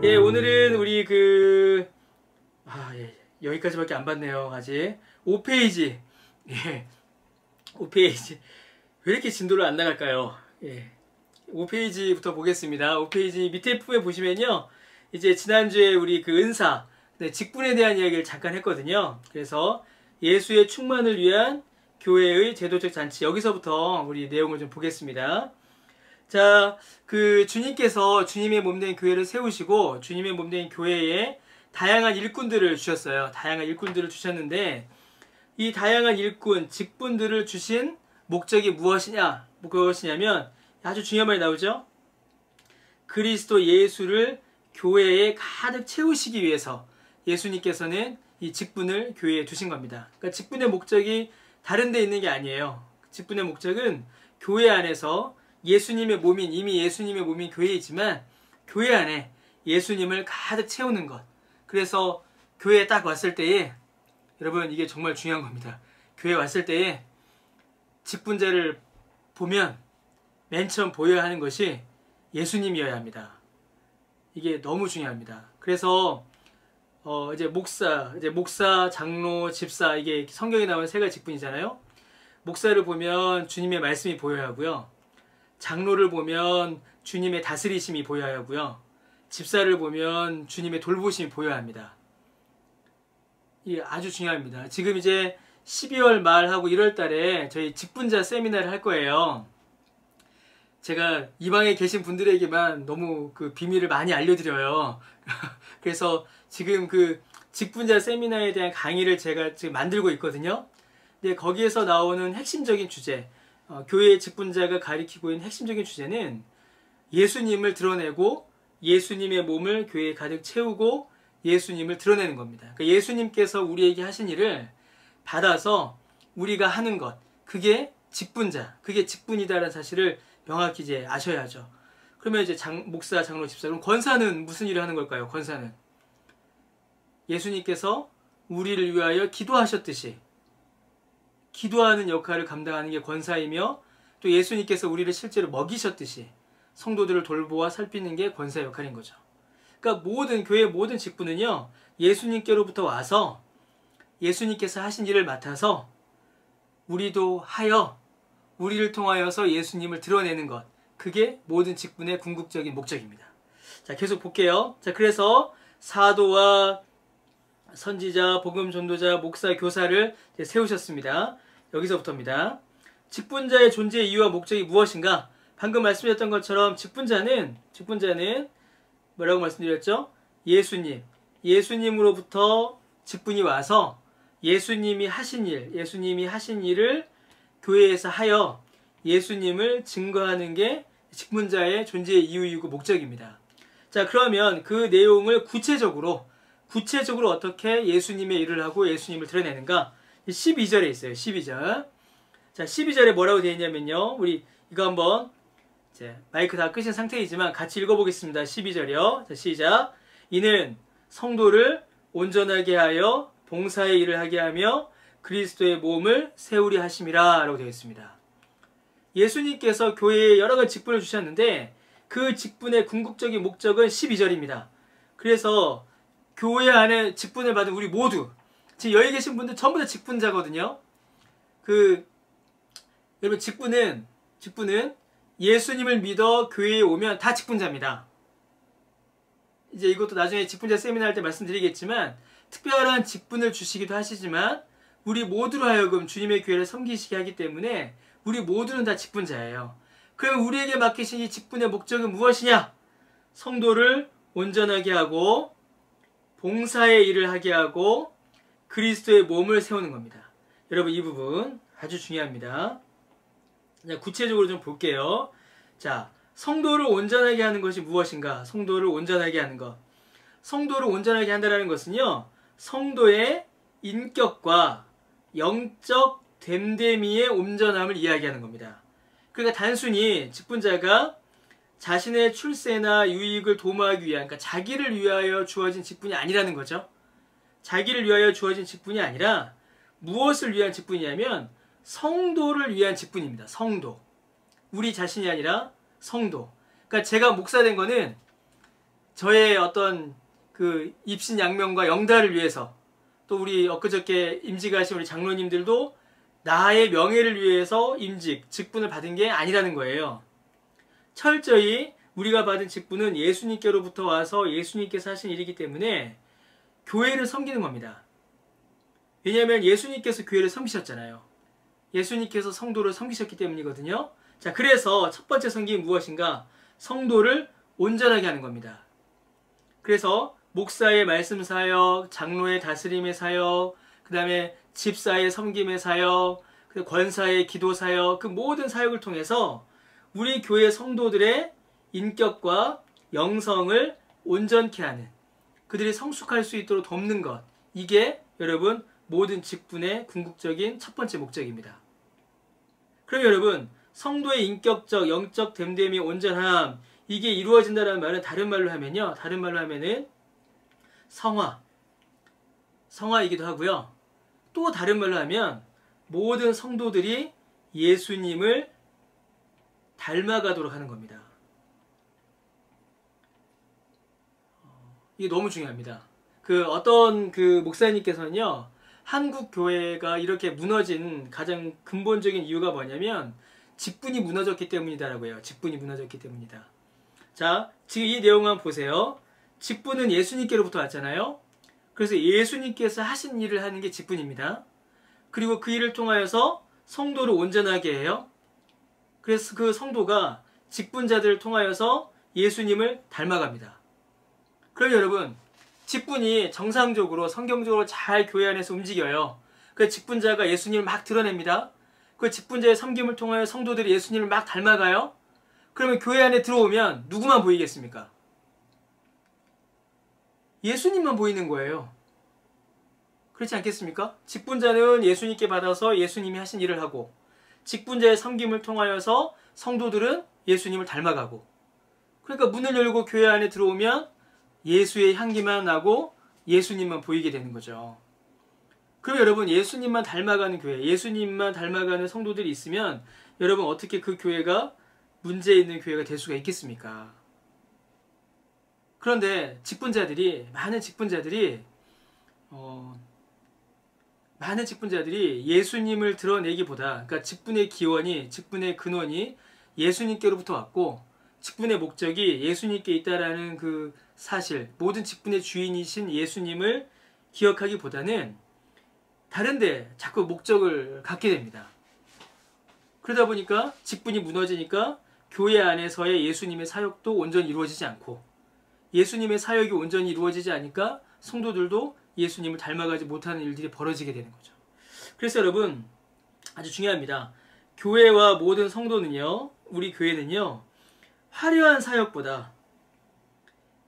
예, 오늘은 우리 여기까지밖에 안 봤네요. 아직 5페이지. 예, 5페이지. 왜 이렇게 진도를 안 나갈까요? 예, 5페이지부터 보겠습니다. 5페이지 밑에 부분에 보시면요, 이제 지난주에 우리 은사, 직분에 대한 이야기를 잠깐 했거든요. 그래서 예수의 충만을 위한 교회의 제도적 잔치, 여기서부터 우리 내용을 좀 보겠습니다. 자, 주님께서 주님의 몸된 교회를 세우시고 주님의 몸된 교회에 다양한 일꾼들을 주셨어요. 다양한 일꾼들을 주셨는데, 이 다양한 일꾼, 직분들을 주신 목적이 무엇이냐면 아주 중요한 말이 나오죠. 그리스도 예수를 교회에 가득 채우시기 위해서 예수님께서는 이 직분을 교회에 두신 겁니다. 그러니까 직분의 목적이 다른 데 있는 게 아니에요. 직분의 목적은 교회 안에서 예수님의 몸인, 이미 예수님의 몸인 교회이지만 교회 안에 예수님을 가득 채우는 것. 그래서 교회에 딱 왔을 때에, 여러분 이게 정말 중요한 겁니다. 교회에 왔을 때에 직분자를 보면 맨 처음 보여야 하는 것이 예수님이어야 합니다. 이게 너무 중요합니다. 그래서 이제 목사, 장로, 집사, 이게 성경에 나오는 세 가지 직분이잖아요. 목사를 보면 주님의 말씀이 보여야 하고요. 장로를 보면 주님의 다스리심이 보여야 하고요. 집사를 보면 주님의 돌보심이 보여야 합니다. 이게 아주 중요합니다. 지금 이제 12월 말하고 1월 달에 저희 직분자 세미나를 할 거예요. 제가 이 방에 계신 분들에게만 너무 비밀을 많이 알려드려요. 그래서 지금 직분자 세미나에 대한 강의를 제가 지금 만들고 있거든요. 근데 거기에서 나오는 핵심적인 주제, 교회의 직분자가 가리키고 있는 핵심적인 주제는 예수님을 드러내고 예수님의 몸을 교회에 가득 채우고 예수님을 드러내는 겁니다. 그러니까 예수님께서 우리에게 하신 일을 받아서 우리가 하는 것, 그게 직분자, 그게 직분이다라는 사실을 명확히 이제 아셔야죠. 그러면 이제 목사, 장로, 집사, 그럼 권사는 무슨 일을 하는 걸까요? 권사는 예수님께서 우리를 위하여 기도하셨듯이 기도하는 역할을 감당하는 게 권사이며, 또 예수님께서 우리를 실제로 먹이셨듯이 성도들을 돌보아 살피는 게 권사의 역할인 거죠. 그러니까 교회의 모든 직분은요, 예수님께로부터 와서 예수님께서 하신 일을 맡아서 우리도 하여 우리를 통하여서 예수님을 드러내는 것, 그게 모든 직분의 궁극적인 목적입니다. 자, 계속 볼게요. 자, 그래서 사도와 선지자, 복음 전도자, 목사, 교사를 세우셨습니다. 여기서부터입니다. 직분자의 존재 이유와 목적이 무엇인가? 방금 말씀드렸던 것처럼 직분자는 뭐라고 말씀드렸죠? 예수님으로부터 직분이 와서 예수님이 하신 일을 교회에서 하여 예수님을 증거하는 게 직분자의 존재의 이유이고 목적입니다. 자, 그러면 그 내용을 구체적으로 어떻게 예수님의 일을 하고 예수님을 드러내는가? 12절에 있어요. 12절. 자, 12절에 뭐라고 되어 있냐면요. 우리 이거 한번 이제 마이크 다 끄신 상태이지만 같이 읽어보겠습니다. 12절이요. 자, 시작. 이는 성도를 온전하게 하여 봉사의 일을 하게 하며 그리스도의 몸을 세우리 하심이라 라고 되어 있습니다. 예수님께서 교회에 여러 가지 직분을 주셨는데 그 직분의 궁극적인 목적은 12절입니다. 그래서 교회 안에 직분을 받은 우리 모두, 지금 여기 계신 분들 전부 다 직분자거든요. 여러분 직분은 예수님을 믿어 교회에 오면 다 직분자입니다. 이제 이것도 나중에 직분자 세미나 할 때 말씀드리겠지만, 특별한 직분을 주시기도 하시지만 우리 모두로 하여금 주님의 교회를 섬기시게 하기 때문에 우리 모두는 다 직분자예요. 그럼 우리에게 맡기신 이 직분의 목적은 무엇이냐? 성도를 온전하게 하고 봉사의 일을 하게 하고 그리스도의 몸을 세우는 겁니다. 여러분 이 부분 아주 중요합니다. 자, 구체적으로 좀 볼게요. 자, 성도를 온전하게 하는 것이 무엇인가? 성도를 온전하게 하는 것. 성도를 온전하게 한다는 것은요, 성도의 인격과 영적 됨됨이의 온전함을 이야기하는 겁니다. 그러니까 단순히 직분자가 자신의 출세나 유익을 도모하기 위한, 그러니까 자기를 위하여 주어진 직분이 아니라는 거죠. 자기를 위하여 주어진 직분이 아니라 무엇을 위한 직분이냐면 성도를 위한 직분입니다. 성도. 우리 자신이 아니라 성도. 그러니까 제가 목사 된 거는 저의 어떤 그 입신양명과 영달을 위해서, 또 우리 엊그저께 임직하신 우리 장로님들도 나의 명예를 위해서 임직, 직분을 받은 게 아니라는 거예요. 철저히 우리가 받은 직분은 예수님께로부터 와서 예수님께서 하신 일이기 때문에 교회를 섬기는 겁니다. 왜냐하면 예수님께서 교회를 섬기셨잖아요. 예수님께서 성도를 섬기셨기 때문이거든요. 자, 그래서 첫 번째 섬김이 무엇인가? 성도를 온전하게 하는 겁니다. 그래서 목사의 말씀 사역, 장로의 다스림의 사역, 그 다음에 집사의 섬김의 사역, 권사의 기도 사역, 그 모든 사역을 통해서 우리 교회 성도들의 인격과 영성을 온전케 하는, 그들이 성숙할 수 있도록 돕는 것, 이게 여러분 모든 직분의 궁극적인 첫 번째 목적입니다. 그럼 여러분, 성도의 인격적, 영적 됨됨이 온전함, 이게 이루어진다는 말은 다른 말로 하면은 성화이기도 하고요. 또 다른 말로 하면 모든 성도들이 예수님을 닮아가도록 하는 겁니다. 이게 너무 중요합니다. 어떤 목사님께서는요, 한국 교회가 이렇게 무너진 가장 근본적인 이유가 뭐냐면 직분이 무너졌기 때문이다라고 해요. 직분이 무너졌기 때문이다. 자, 지금 이 내용 한번 보세요. 직분은 예수님께로부터 왔잖아요. 그래서 예수님께서 하신 일을 하는 게 직분입니다. 그리고 그 일을 통하여서 성도를 온전하게 해요. 그래서 그 성도가 직분자들을 통하여서 예수님을 닮아갑니다. 그럼 여러분, 직분이 정상적으로 성경적으로 잘 교회 안에서 움직여요. 그 직분자가 예수님을 막 드러냅니다. 그 직분자의 섬김을 통하여 성도들이 예수님을 막 닮아가요. 그러면 교회 안에 들어오면 누구만 보이겠습니까? 예수님만 보이는 거예요. 그렇지 않겠습니까? 직분자는 예수님께 받아서 예수님이 하신 일을 하고, 직분자의 섬김을 통하여서 성도들은 예수님을 닮아가고, 그러니까 문을 열고 교회 안에 들어오면 예수의 향기만 나고 예수님만 보이게 되는 거죠. 그럼 여러분, 예수님만 닮아가는 교회, 예수님만 닮아가는 성도들이 있으면 여러분 어떻게 그 교회가 문제 있는 교회가 될 수가 있겠습니까? 그런데 많은 직분자들이 예수님을 드러내기보다, 그러니까 직분의 기원이, 직분의 근원이 예수님께로부터 왔고, 직분의 목적이 예수님께 있다라는 그 사실, 모든 직분의 주인이신 예수님을 기억하기보다는 다른데 자꾸 목적을 갖게 됩니다. 그러다 보니까 직분이 무너지니까 교회 안에서의 예수님의 사역도 온전히 이루어지지 않고, 예수님의 사역이 온전히 이루어지지 않으니까 성도들도 예수님을 닮아가지 못하는 일들이 벌어지게 되는 거죠. 그래서 여러분, 아주 중요합니다. 교회와 모든 성도는요, 우리 교회는요, 화려한 사역보다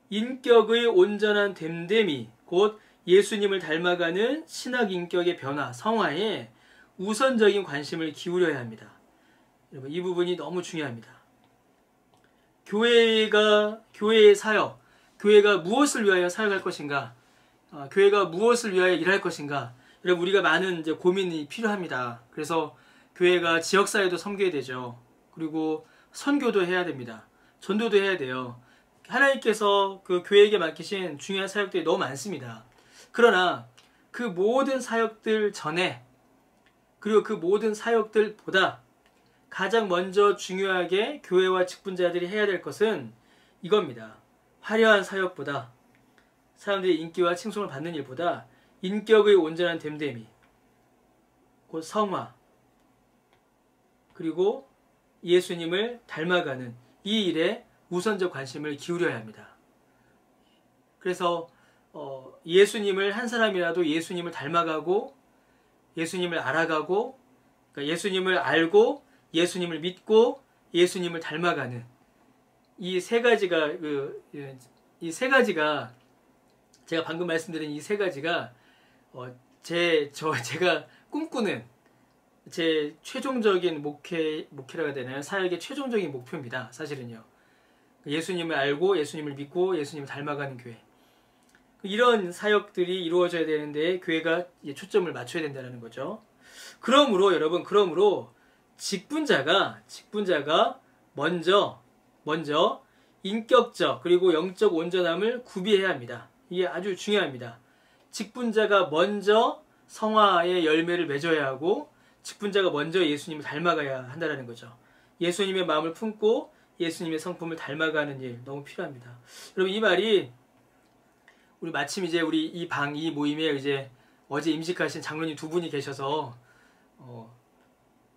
인격의 온전한 됨됨이, 곧 예수님을 닮아가는 신학 인격의 변화, 성화에 우선적인 관심을 기울여야 합니다. 여러분, 이 부분이 너무 중요합니다. 교회의 사역, 교회가 무엇을 위하여 사역할 것인가, 교회가 무엇을 위하여 일할 것인가, 여러분, 우리가 많은 이제 고민이 필요합니다. 그래서 교회가 지역사회도 섬겨야 되죠. 그리고 선교도 해야 됩니다. 전도도 해야 돼요. 하나님께서 그 교회에게 맡기신 중요한 사역들이 너무 많습니다. 그러나 그 모든 사역들 전에, 그리고 그 모든 사역들보다 가장 먼저 중요하게 교회와 직분자들이 해야 될 것은 이겁니다. 화려한 사역보다, 사람들의 인기와 칭송을 받는 일보다 인격의 온전한 됨됨이, 곧 성화, 그리고 예수님을 닮아가는 이 일에 우선적 관심을 기울여야 합니다. 그래서 예수님을, 한 사람이라도 예수님을 닮아가고, 예수님을 알아가고, 그러니까 예수님을 알고, 예수님을 믿고, 예수님을 닮아가는 이 세 가지가, 제가 방금 말씀드린 이 세 가지가 제가 꿈꾸는 제 최종적인 목회라고 해야 되나요? 사역의 최종적인 목표입니다. 사실은요. 예수님을 알고, 예수님을 믿고, 예수님을 닮아가는 교회. 이런 사역들이 이루어져야 되는데 교회가 초점을 맞춰야 된다는 거죠. 그러므로 여러분, 직분자가 먼저 인격적 그리고 영적 온전함을 구비해야 합니다. 이게 아주 중요합니다. 직분자가 먼저 성화의 열매를 맺어야 하고 직분자가 먼저 예수님을 닮아가야 한다는 거죠. 예수님의 마음을 품고 예수님의 성품을 닮아가는 일 너무 필요합니다. 여러분 이 말이 우리 마침 이제 우리 이 모임에 이제 어제 임직하신 장로님 두 분이 계셔서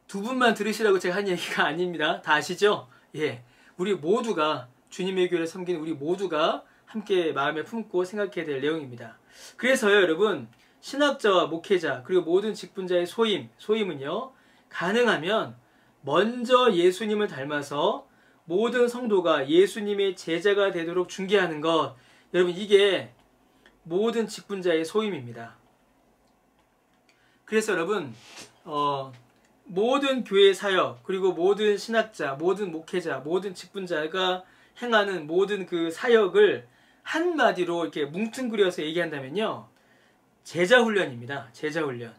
두 분만 들으시라고 제가 한 얘기가 아닙니다. 다 아시죠? 예, 우리 모두가 주님의 교회를 섬기는 우리 모두가 함께 마음에 품고 생각해야 될 내용입니다. 그래서요 여러분 신학자와 목회자 그리고 모든 직분자의 소임은요 가능하면 먼저 예수님을 닮아서 모든 성도가 예수님의 제자가 되도록 중개하는 것 여러분 이게 모든 직분자의 소임입니다. 그래서 여러분 모든 교회 사역 그리고 모든 신학자 모든 목회자 모든 직분자가 행하는 모든 그 사역을 한마디로 이렇게 뭉뚱그려서 얘기한다면요 제자 훈련입니다. 제자 훈련.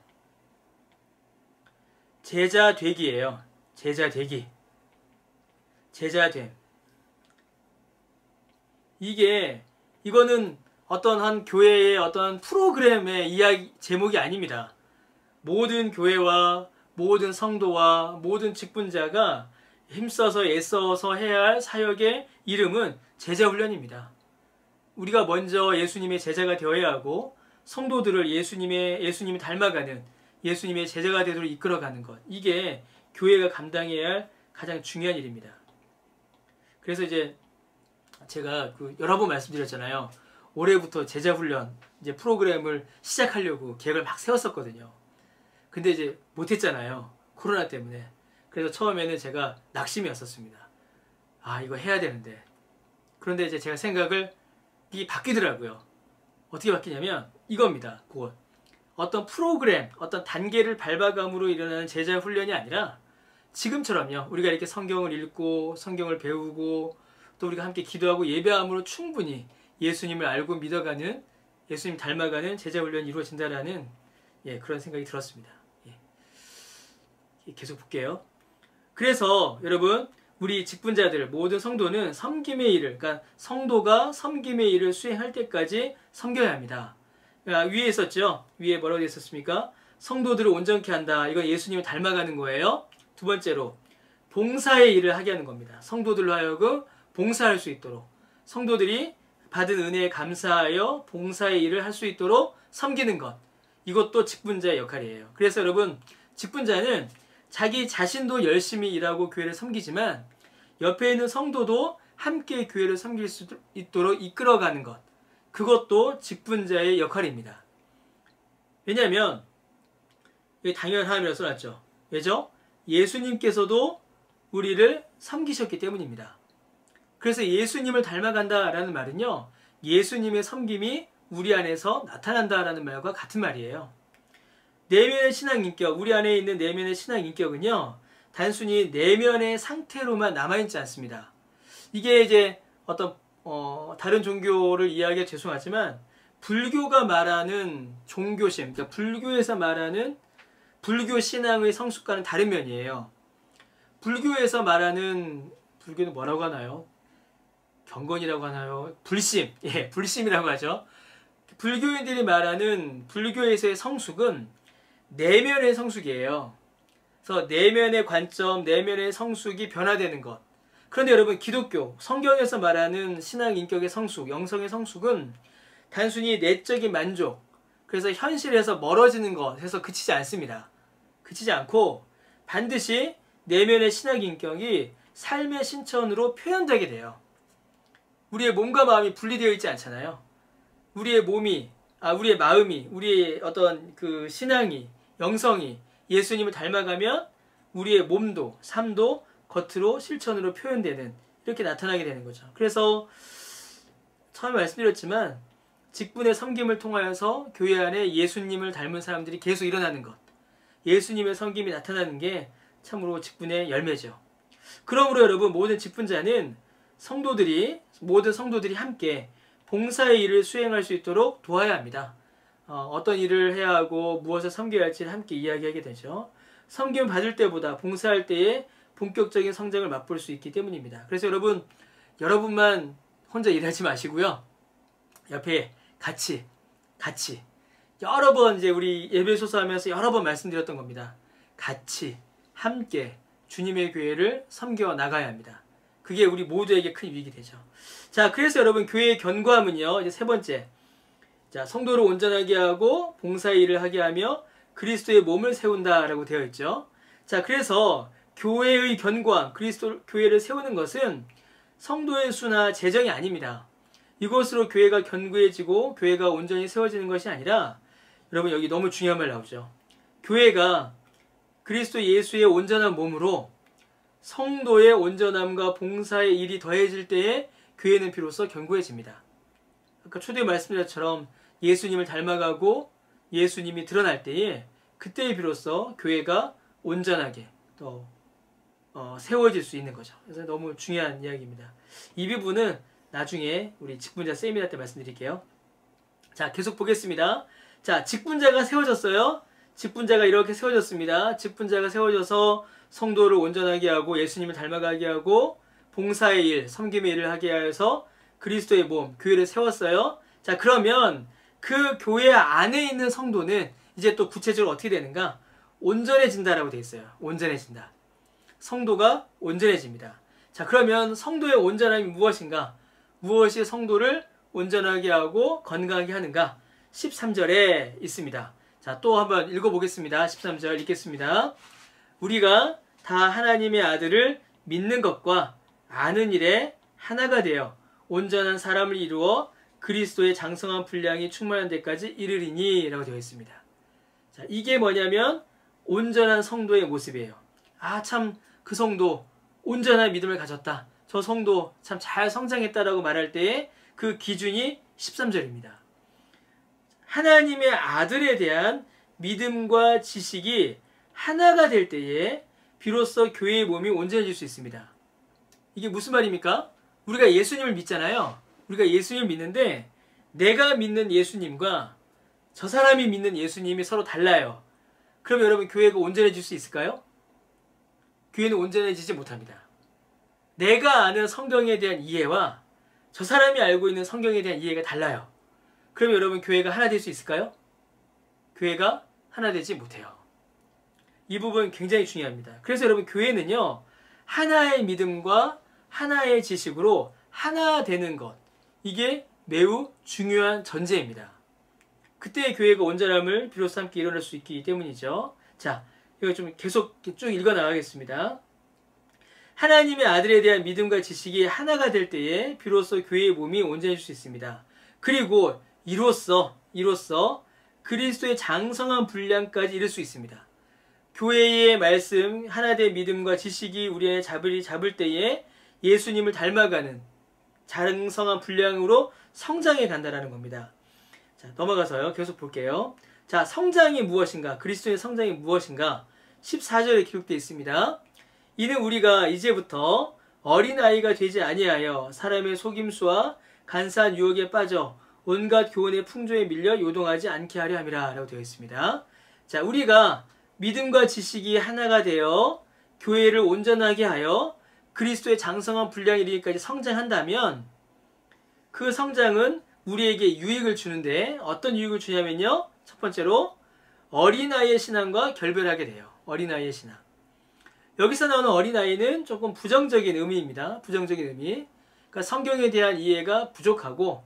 제자 되기예요. 제자 되기. 제자됨. 이거는 어떤 한 교회의 어떤 프로그램의 이야기 제목이 아닙니다. 모든 교회와 모든 성도와 모든 직분자가 힘써서 애써서 해야 할 사역의 이름은 제자 훈련입니다. 우리가 먼저 예수님의 제자가 되어야 하고 성도들을 예수님을 닮아가는 예수님의 제자가 되도록 이끌어가는 것 이게 교회가 감당해야 할 가장 중요한 일입니다. 그래서 이제 제가 여러 번 말씀드렸잖아요. 올해부터 제자훈련 이제 프로그램을 시작하려고 계획을 막 세웠었거든요. 근데 이제 못했잖아요. 코로나 때문에. 그래서 처음에는 제가 낙심이었었습니다. 아 이거 해야 되는데. 그런데 이제 제가 생각을 이게 바뀌더라고요. 어떻게 바뀌냐면 이겁니다. 곧 어떤 프로그램, 어떤 단계를 밟아감으로 일어나는 제자 훈련이 아니라 지금처럼요. 우리가 이렇게 성경을 읽고 성경을 배우고 또 우리가 함께 기도하고 예배함으로 충분히 예수님을 알고 믿어가는 예수님 닮아가는 제자 훈련이 이루어진다라는 그런 생각이 들었습니다. 계속 볼게요. 그래서 여러분 우리 직분자들 모든 성도는 섬김의 일을 그러니까 성도가 섬김의 일을 수행할 때까지 섬겨야 합니다. 위에 있었죠? 위에 뭐라고 있었습니까? 성도들을 온전케 한다. 이건 예수님을 닮아가는 거예요. 두 번째로 봉사의 일을 하게 하는 겁니다. 성도들로 하여금 봉사할 수 있도록 성도들이 받은 은혜에 감사하여 봉사의 일을 할 수 있도록 섬기는 것 이것도 직분자의 역할이에요. 그래서 여러분 직분자는 자기 자신도 열심히 일하고 교회를 섬기지만 옆에 있는 성도도 함께 교회를 섬길 수 있도록 이끌어가는 것 그것도 직분자의 역할입니다. 왜냐하면 이게 당연함이라고 써놨죠. 왜죠? 예수님께서도 우리를 섬기셨기 때문입니다. 그래서 예수님을 닮아간다라는 말은요. 예수님의 섬김이 우리 안에서 나타난다라는 말과 같은 말이에요. 내면의 신앙인격, 우리 안에 있는 내면의 신앙인격은요. 단순히 내면의 상태로만 남아있지 않습니다. 이게 이제 어떤 다른 종교를 이해하기가 죄송하지만 불교가 말하는 종교심, 그러니까 불교에서 말하는 불교 신앙의 성숙과는 다른 면이에요. 불교에서 말하는 불교는 뭐라고 하나요? 경건이라고 하나요? 불심, 불심이라고 하죠. 불교인들이 말하는 불교에서의 성숙은 내면의 성숙이에요. 그래서 내면의 관점, 내면의 성숙이 변화되는 것. 그런데 여러분 기독교, 성경에서 말하는 신앙 인격의 성숙, 영성의 성숙은 단순히 내적인 만족, 그래서 현실에서 멀어지는 것에서 그치지 않습니다. 그치지 않고 반드시 내면의 신앙 인격이 삶의 신천으로 표현되게 돼요. 우리의 몸과 마음이 분리되어 있지 않잖아요. 우리의 마음이, 우리의 어떤 그 신앙이, 영성이 예수님을 닮아가면 우리의 몸도, 삶도 겉으로 실천으로 표현되는 이렇게 나타나게 되는 거죠. 그래서 처음에 말씀드렸지만 직분의 섬김을 통하여서 교회 안에 예수님을 닮은 사람들이 계속 일어나는 것, 예수님의 섬김이 나타나는 게 참으로 직분의 열매죠. 그러므로 여러분 모든 직분자는 모든 성도들이 함께 봉사의 일을 수행할 수 있도록 도와야 합니다. 어떤 일을 해야 하고 무엇을 섬겨야 할지를 함께 이야기하게 되죠. 섬김 받을 때보다 봉사할 때에 본격적인 성장을 맛볼 수 있기 때문입니다. 그래서 여러분 여러분만 혼자 일하지 마시고요. 옆에 같이 여러 번 이제 우리 예배소서 하면서 여러 번 말씀드렸던 겁니다. 같이 함께 주님의 교회를 섬겨 나가야 합니다. 그게 우리 모두에게 큰 유익이 되죠. 자, 그래서 여러분 교회의 견고함은요. 이제 세 번째. 자, 성도를 온전하게 하고 봉사의 일을 하게 하며 그리스도의 몸을 세운다라고 되어 있죠. 자, 그래서 교회의 견고함, 그리스도 교회를 세우는 것은 성도의 수나 재정이 아닙니다. 이것으로 교회가 견고해지고 교회가 온전히 세워지는 것이 아니라 여러분 여기 너무 중요한 말 나오죠. 교회가 그리스도 예수의 온전한 몸으로 성도의 온전함과 봉사의 일이 더해질 때에 교회는 비로소 견고해집니다. 아까 초대에 말씀드린 것처럼 예수님을 닮아가고 예수님이 드러날 때에 그때에 비로소 교회가 온전하게 또 세워질 수 있는 거죠. 그래서 너무 중요한 이야기입니다. 이 부분은 나중에 우리 직분자 세미나 때 말씀드릴게요. 자, 계속 보겠습니다. 자, 직분자가 세워졌어요. 직분자가 이렇게 세워졌습니다. 직분자가 세워져서 성도를 온전하게 하고 예수님을 닮아가게 하고 봉사의 일, 섬김의 일을 하게 하여서 그리스도의 몸, 교회를 세웠어요. 자, 그러면 그 교회 안에 있는 성도는 이제 또 구체적으로 어떻게 되는가? 온전해진다라고 되어 있어요. 온전해진다. 성도가 온전해집니다. 자, 그러면 성도의 온전함이 무엇인가? 무엇이 성도를 온전하게 하고 건강하게 하는가? 13절에 있습니다. 자, 또 한번 읽어보겠습니다. 13절 읽겠습니다. 우리가 다 하나님의 아들을 믿는 것과 아는 일에 하나가 되어 온전한 사람을 이루어 그리스도의 장성한 분량이 충만한 데까지 이르리니 라고 되어 있습니다. 자, 이게 뭐냐면 온전한 성도의 모습이에요. 아, 참 그 성도 온전한 믿음을 가졌다. 저 성도 참 잘 성장했다라고 말할 때에 그 기준이 13절입니다. 하나님의 아들에 대한 믿음과 지식이 하나가 될 때에 비로소 교회의 몸이 온전해질 수 있습니다. 이게 무슨 말입니까? 우리가 예수님을 믿잖아요. 우리가 예수님을 믿는데 내가 믿는 예수님과 저 사람이 믿는 예수님이 서로 달라요. 그럼 여러분 교회가 온전해질 수 있을까요? 교회는 온전해지지 못합니다. 내가 아는 성경에 대한 이해와 저 사람이 알고 있는 성경에 대한 이해가 달라요. 그럼 여러분 교회가 하나 될 수 있을까요? 교회가 하나 되지 못해요. 이 부분 굉장히 중요합니다. 그래서 여러분 교회는요. 하나의 믿음과 하나의 지식으로 하나 되는 것. 이게 매우 중요한 전제입니다. 그때 교회가 온전함을 비로소 함께 일어날 수 있기 때문이죠. 자, 이거 좀 계속 쭉 읽어 나가겠습니다. 하나님의 아들에 대한 믿음과 지식이 하나가 될 때에 비로소 교회의 몸이 온전해질 수 있습니다. 그리고 이로써 그리스도의 장성한 분량까지 이룰 수 있습니다. 교회의 말씀, 하나된 믿음과 지식이 우리 안에 잡을 때에 예수님을 닮아가는 장성한 분량으로 성장해 간다라는 겁니다. 자, 넘어가서요. 계속 볼게요. 자, 성장이 무엇인가? 그리스도의 성장이 무엇인가? 14절에 기록되어 있습니다. 이는 우리가 이제부터 어린아이가 되지 아니하여 사람의 속임수와 간사한 유혹에 빠져 온갖 교훈의 풍조에 밀려 요동하지 않게 하려 함이라 라고 되어 있습니다. 자, 우리가 믿음과 지식이 하나가 되어 교회를 온전하게 하여 그리스도의 장성한 분량에 이르기까지 성장한다면 그 성장은 우리에게 유익을 주는데 어떤 유익을 주냐면요. 첫 번째로 어린아이의 신앙과 결별하게 돼요. 어린아이의 신앙. 여기서 나오는 어린아이는 조금 부정적인 의미입니다. 부정적인 의미. 그러니까 성경에 대한 이해가 부족하고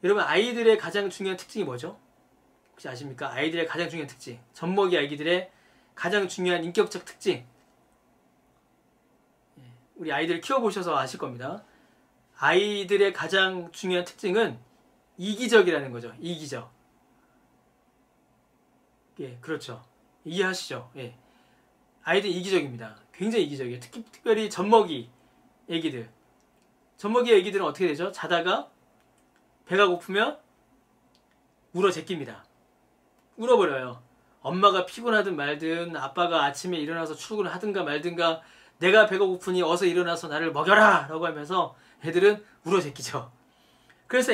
여러분 아이들의 가장 중요한 특징이 뭐죠? 혹시 아십니까? 아이들의 가장 중요한 특징. 젖먹이 아기들의 가장 중요한 인격적 특징. 우리 아이들 키워보셔서 아실 겁니다. 아이들의 가장 중요한 특징은 이기적이라는 거죠. 이기적. 예, 그렇죠. 이해하시죠? 예. 아이들 이기적입니다. 굉장히 이기적이에요. 특별히 젖먹이 애기들. 젖먹이 애기들은 어떻게 되죠? 자다가 배가 고프면 울어 제낍니다. 울어버려요. 엄마가 피곤하든 말든 아빠가 아침에 일어나서 출근을 하든가 말든가 내가 배가 고프니 어서 일어나서 나를 먹여라 라고 하면서 애들은 울어 제끼죠. 그래서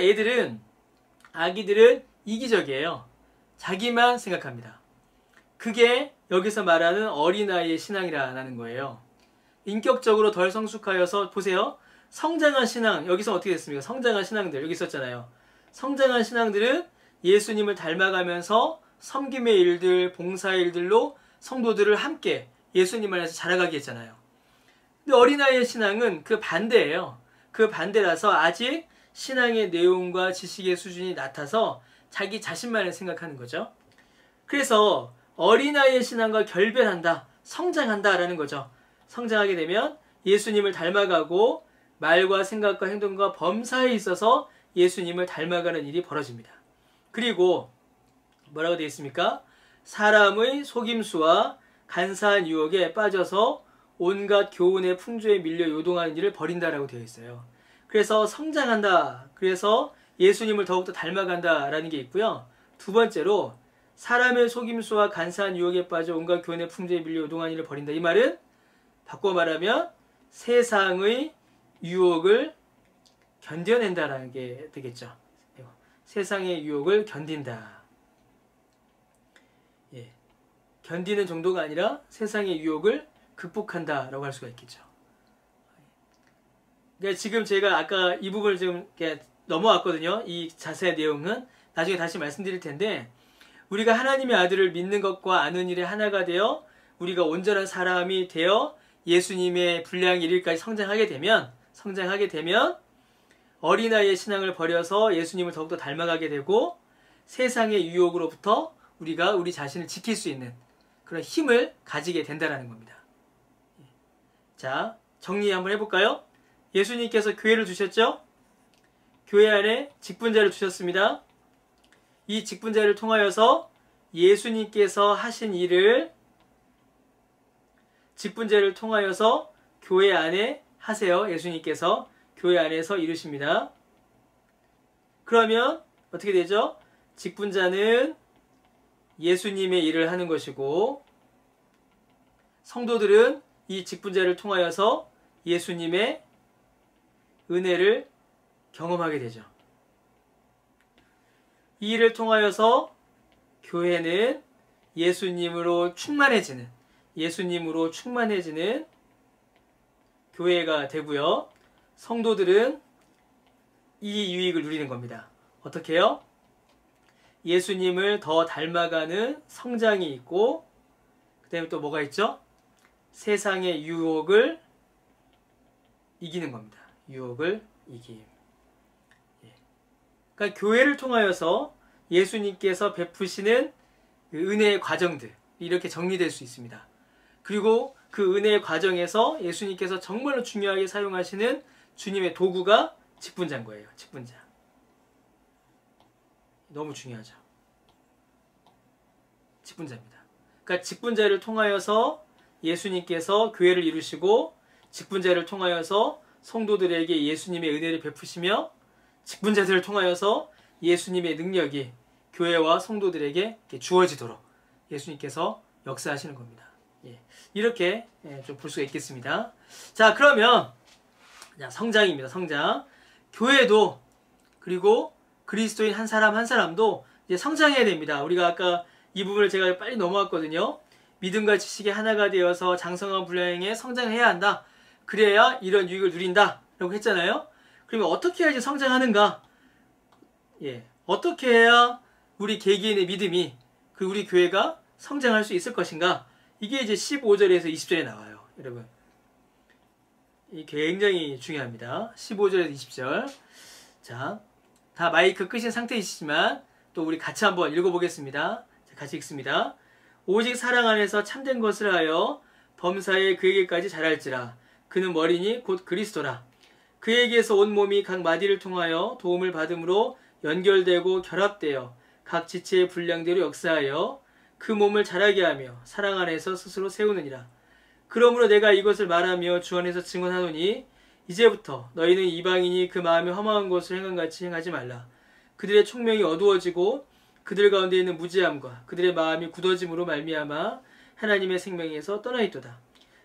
아기들은 이기적이에요. 자기만 생각합니다. 그게 여기서 말하는 어린아이의 신앙이라는 거예요. 인격적으로 덜 성숙하여서 보세요. 성장한 신앙, 여기서 어떻게 됐습니까? 성장한 신앙들, 여기 있었잖아요. 성장한 신앙들은 예수님을 닮아가면서 섬김의 일들, 봉사의 일들로 성도들을 함께 예수님 안에서 자라가게 했잖아요. 근데 어린아이의 신앙은 그 반대예요. 그 반대라서 아직 신앙의 내용과 지식의 수준이 낮아서 자기 자신만을 생각하는 거죠. 그래서 어린아이의 신앙과 결별한다, 성장한다라는 거죠. 성장하게 되면 예수님을 닮아가고 말과 생각과 행동과 범사에 있어서 예수님을 닮아가는 일이 벌어집니다. 그리고 뭐라고 되어 있습니까? 사람의 속임수와 간사한 유혹에 빠져서 온갖 교훈의 풍조에 밀려 요동하는 일을 벌인다라고 되어 있어요. 그래서 성장한다. 그래서 예수님을 더욱더 닮아간다라는 게 있고요. 두 번째로 사람의 속임수와 간사한 유혹에 빠져 온갖 교훈의 풍조에 밀려 요동하는 일을 벌인다. 이 말은 바꿔 말하면 세상의 유혹을 견뎌낸다라는 게 되겠죠. 세상의 유혹을 견딘다. 예. 견디는 정도가 아니라 세상의 유혹을 극복한다라고 할 수가 있겠죠. 그러니까 지금 제가 아까 이 부분을 좀 넘어왔거든요. 이 자세의 내용은 나중에 다시 말씀드릴 텐데, 우리가 하나님의 아들을 믿는 것과 아는 일에 하나가 되어 우리가 온전한 사람이 되어 예수님의 분량 이르기까지 성장하게 되면 어린아이의 신앙을 버려서 예수님을 더욱더 닮아가게 되고 세상의 유혹으로부터 우리가 우리 자신을 지킬 수 있는 그런 힘을 가지게 된다는 겁니다. 자, 정리 한번 해볼까요? 예수님께서 교회를 주셨죠? 교회 안에 직분자를 주셨습니다. 이 직분자를 통하여서 예수님께서 하신 일을 직분자를 통하여서 교회 안에 하세요. 예수님께서 교회 안에서 이루십니다. 그러면 어떻게 되죠? 직분자는 예수님의 일을 하는 것이고 성도들은 이 직분자를 통하여서 예수님의 은혜를 경험하게 되죠. 이 일을 통하여서 교회는 예수님으로 충만해지는 교회가 되고요. 성도들은 이 유익을 누리는 겁니다. 어떻게 해요? 예수님을 더 닮아가는 성장이 있고 그 다음에 또 뭐가 있죠? 세상의 유혹을 이기는 겁니다. 유혹을 이김. 그러니까 교회를 통하여서 예수님께서 베푸시는 은혜의 과정들 이렇게 정리될 수 있습니다. 그리고 그 은혜의 과정에서 예수님께서 정말로 중요하게 사용하시는 주님의 도구가 직분자인 거예요. 직분자. 너무 중요하죠. 직분자입니다. 그러니까 직분자를 통하여서 예수님께서 교회를 이루시고 직분자를 통하여서 성도들에게 예수님의 은혜를 베푸시며 직분자들을 통하여서 예수님의 능력이 교회와 성도들에게 주어지도록 예수님께서 역사하시는 겁니다. 이렇게 좀 볼 수가 있겠습니다. 자, 그러면 성장입니다. 성장. 교회도 그리고 그리스도인 한 사람 한 사람도 이제 성장해야 됩니다. 우리가 아까 이 부분을 제가 빨리 넘어왔거든요. 믿음과 지식이 하나가 되어서 장성한 분량에 성장해야 한다. 그래야 이런 유익을 누린다. 라고 했잖아요. 그러면 어떻게 해야지 성장하는가? 어떻게 해야 우리 개개인의 믿음이 그 우리 교회가 성장할 수 있을 것인가? 이게 이제 15절에서 20절에 나와요. 여러분. 이 굉장히 중요합니다. 15절에서 20절. 자, 다 마이크 끄신 상태이시지만 또 우리 같이 한번 읽어보겠습니다. 자, 같이 읽습니다. 오직 사랑 안에서 참된 것을 하여 범사에 그에게까지 자랄지라. 그는 머리니 곧 그리스도라. 그에게서 온 몸이 각 마디를 통하여 도움을 받음으로 연결되고 결합되어 각 지체의 분량대로 역사하여 그 몸을 자라게 하며 사랑 안에서 스스로 세우느니라. 그러므로 내가 이것을 말하며 주 안에서 증언하노니 이제부터 너희는 이방인이 그 마음에 허망한 것을 행한같이 행하지 말라. 그들의 총명이 어두워지고 그들 가운데 있는 무지함과 그들의 마음이 굳어짐으로 말미암아 하나님의 생명에서 떠나 있도다.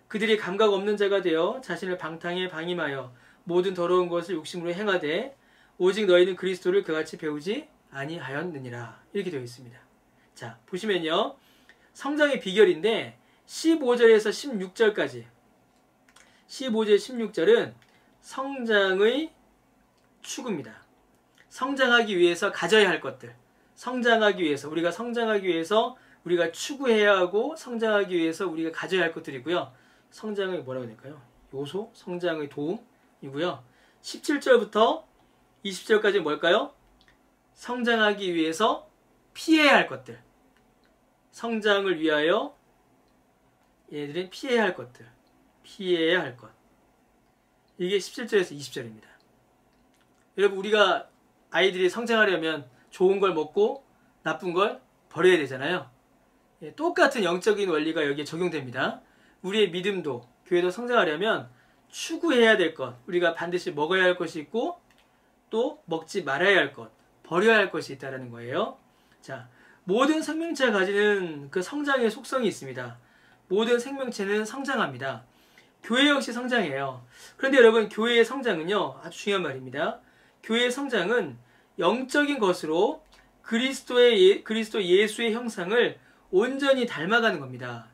그들이 감각 없는 자가 되어 자신을 방탕에 방임하여 모든 더러운 것을 욕심으로 행하되 오직 너희는 그리스도를 그같이 배우지 아니하였느니라. 이렇게 되어 있습니다. 자, 보시면요. 성장의 비결인데 15절에서 16절까지 15절 16절은 성장의 추구입니다. 성장하기 위해서 가져야 할 것들, 성장하기 위해서 우리가 성장하기 위해서 우리가 추구해야 하고 성장하기 위해서 우리가 가져야 할 것들이고요. 성장의 뭐라고 해야 될까요? 요소, 성장의 도움이고요. 17절부터 20절까지 뭘까요? 성장하기 위해서 피해야 할 것들, 성장을 위하여 얘들이 피해야 할 것들, 피해야 할 것. 이게 17절에서 20절입니다. 여러분, 우리가 아이들이 성장하려면 좋은 걸 먹고 나쁜 걸 버려야 되잖아요. 똑같은 영적인 원리가 여기에 적용됩니다. 우리의 믿음도, 교회도 성장하려면 추구해야 될 것, 우리가 반드시 먹어야 할 것이 있고 또 먹지 말아야 할 것, 버려야 할 것이 있다는 거예요. 자, 모든 생명체가 가지는 그 성장의 속성이 있습니다. 모든 생명체는 성장합니다. 교회 역시 성장해요. 그런데 여러분, 교회의 성장은요, 아주 중요한 말입니다. 교회의 성장은 영적인 것으로 그리스도 예수의 형상을 온전히 닮아가는 겁니다.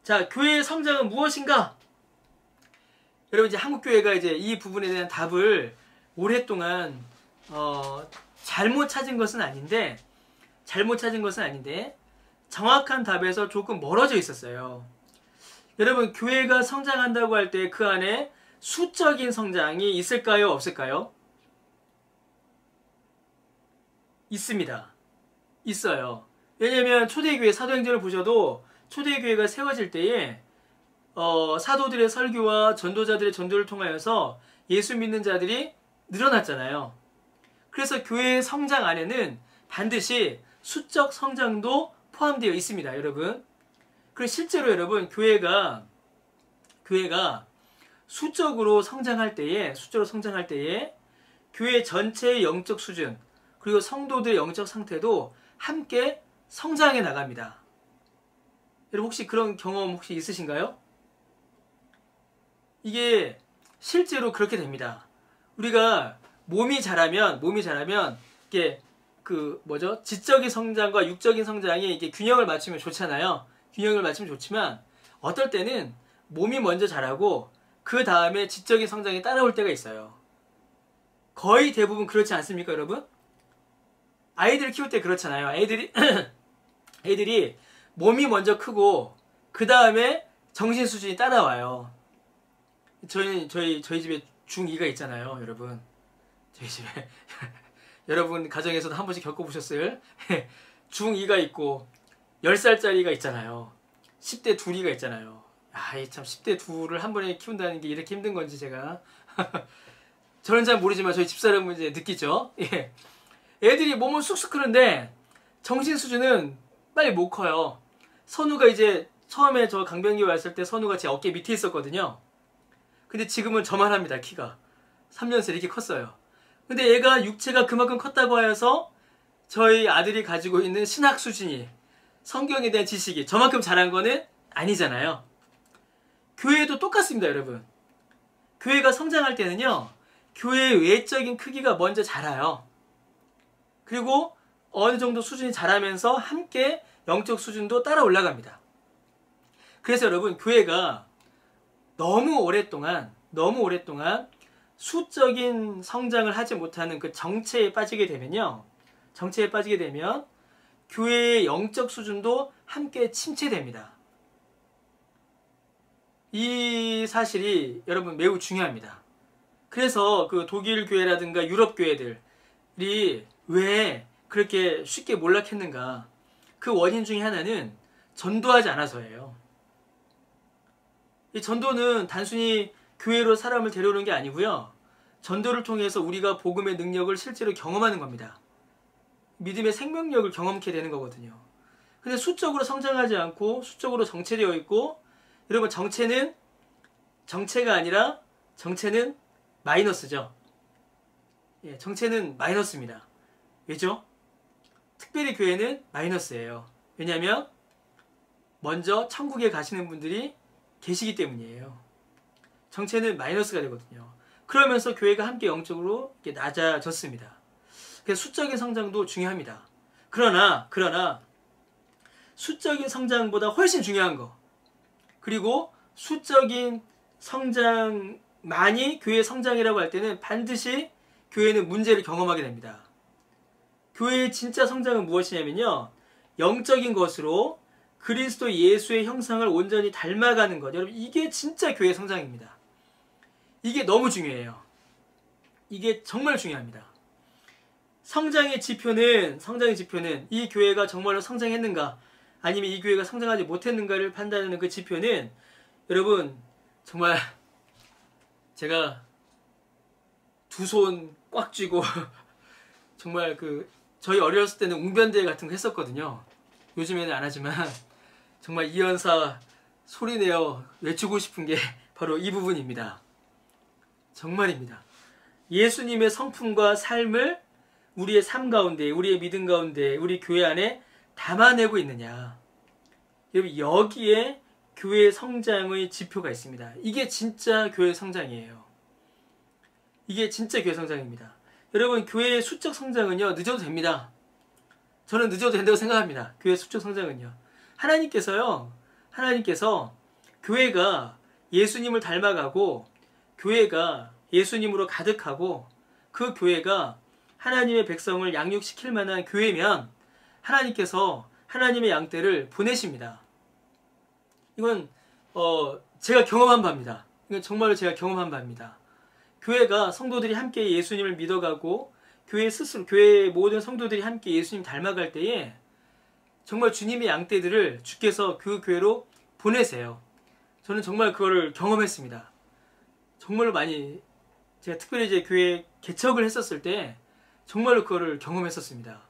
자, 교회의 성장은 무엇인가? 여러분, 이제 한국교회가 이제 이 부분에 대한 답을 오랫동안 잘못 찾은 것은 아닌데 정확한 답에서 조금 멀어져 있었어요. 여러분, 교회가 성장한다고 할 때 그 안에 수적인 성장이 있을까요? 없을까요? 있습니다. 있어요. 왜냐면 초대교회 사도행전을 보셔도 초대교회가 세워질 때에 사도들의 설교와 전도자들의 전도를 통하여서 예수 믿는 자들이 늘어났잖아요. 그래서 교회의 성장 안에는 반드시 수적 성장도 포함되어 있습니다, 여러분. 그리고 실제로 여러분, 교회가 수적으로 성장할 때에 교회 전체의 영적 수준, 그리고 성도들의 영적 상태도 함께 성장해 나갑니다. 여러분, 혹시 그런 경험 혹시 있으신가요? 이게 실제로 그렇게 됩니다. 우리가 몸이 자라면 이게 지적인 성장과 육적인 성장이 이게 균형을 맞추면 좋잖아요. 균형을 맞추면 좋지만 어떨 때는 몸이 먼저 자라고 그 다음에 지적인 성장이 따라올 때가 있어요. 거의 대부분 그렇지 않습니까, 여러분? 아이들 키울 때 그렇잖아요. 애들이 몸이 먼저 크고 그 다음에 정신 수준이 따라와요. 저희 집에 중2가 있잖아요, 여러분. 저희 집에 여러분 가정에서도 한 번씩 겪어보셨을 중2가 있고 10살짜리가 있잖아요. 10대 둘이가 있잖아요. 참 10대 둘을 한 번에 키운다는 게 이렇게 힘든 건지 제가 저는 잘 모르지만 저희 집사람은 이제 느끼죠. 예. 애들이 몸은 쑥쑥 크는데 정신 수준은 빨리 못 커요. 선우가 이제 처음에 저 강변기 왔을 때 선우가 제 어깨 밑에 있었거든요. 근데 지금은 저만합니다, 키가. 3년 새 이렇게 컸어요. 근데 얘가 육체가 그만큼 컸다고 하여서 저희 아들이 가지고 있는 신학 수준이, 성경에 대한 지식이 저만큼 자란 거는 아니잖아요. 교회도 똑같습니다, 여러분. 교회가 성장할 때는요, 교회의 외적인 크기가 먼저 자라요. 그리고 어느 정도 수준이 자라면서 함께 영적 수준도 따라 올라갑니다. 그래서 여러분, 교회가 너무 오랫동안 수적인 성장을 하지 못하는 그 정체에 빠지게 되면 교회의 영적 수준도 함께 침체됩니다. 이 사실이 여러분 매우 중요합니다. 그래서 그 독일 교회라든가 유럽 교회들이 왜 그렇게 쉽게 몰락했는가? 그 원인 중에 하나는 전도하지 않아서예요. 이 전도는 단순히 교회로 사람을 데려오는 게 아니고요. 전도를 통해서 우리가 복음의 능력을 실제로 경험하는 겁니다. 믿음의 생명력을 경험하게 되는 거거든요. 근데 수적으로 성장하지 않고 수적으로 정체되어 있고, 여러분, 정체가 아니라 정체는 마이너스죠. 예, 정체는 마이너스입니다. 왜죠? 특별히 교회는 마이너스예요. 왜냐하면 먼저 천국에 가시는 분들이 계시기 때문이에요. 정체는 마이너스가 되거든요. 그러면서 교회가 함께 영적으로 이렇게 낮아졌습니다. 그래서 수적인 성장도 중요합니다. 그러나 수적인 성장보다 훨씬 중요한 거, 그리고 수적인 성장을 많이 교회 성장이라고 할 때는 반드시 교회는 문제를 경험하게 됩니다. 교회의 진짜 성장은 무엇이냐면요, 영적인 것으로 그리스도 예수의 형상을 온전히 닮아가는 것. 여러분, 이게 진짜 교회 성장입니다. 이게 너무 중요해요. 이게 정말 중요합니다. 성장의 지표는 이 교회가 정말로 성장했는가, 아니면 이 교회가 성장하지 못했는가를 판단하는 그 지표는, 여러분, 정말 제가 두 손 꽉 쥐고 정말 저희 어렸을 때는 웅변대회 같은 거 했었거든요. 요즘에는 안 하지만 정말 이연사 소리내어 외치고 싶은 게 바로 이 부분입니다. 정말입니다. 예수님의 성품과 삶을 우리의 삶 가운데, 우리의 믿음 가운데, 우리 교회 안에 담아내고 있느냐. 여러분, 여기에 교회 성장의 지표가 있습니다. 이게 진짜 교회 성장이에요. 이게 진짜 교회 성장입니다. 여러분, 교회의 수적 성장은요, 늦어도 됩니다. 저는 늦어도 된다고 생각합니다. 교회 수적 성장은요. 하나님께서 교회가 예수님을 닮아가고, 교회가 예수님으로 가득하고, 그 교회가 하나님의 백성을 양육시킬 만한 교회면 하나님께서 하나님의 양떼를 보내십니다. 이건 제가 경험한 바입니다. 이건 정말로 제가 경험한 바입니다. 교회가 성도들이 함께 예수님을 믿어가고, 교회의 모든 성도들이 함께 예수님 닮아갈 때에 정말 주님의 양떼들을 주께서 그 교회로 보내세요. 저는 정말 그거를 경험했습니다. 정말로 많이, 제가 특별히 이제 교회 개척을 했었을 때 정말로 그거를 경험했었습니다.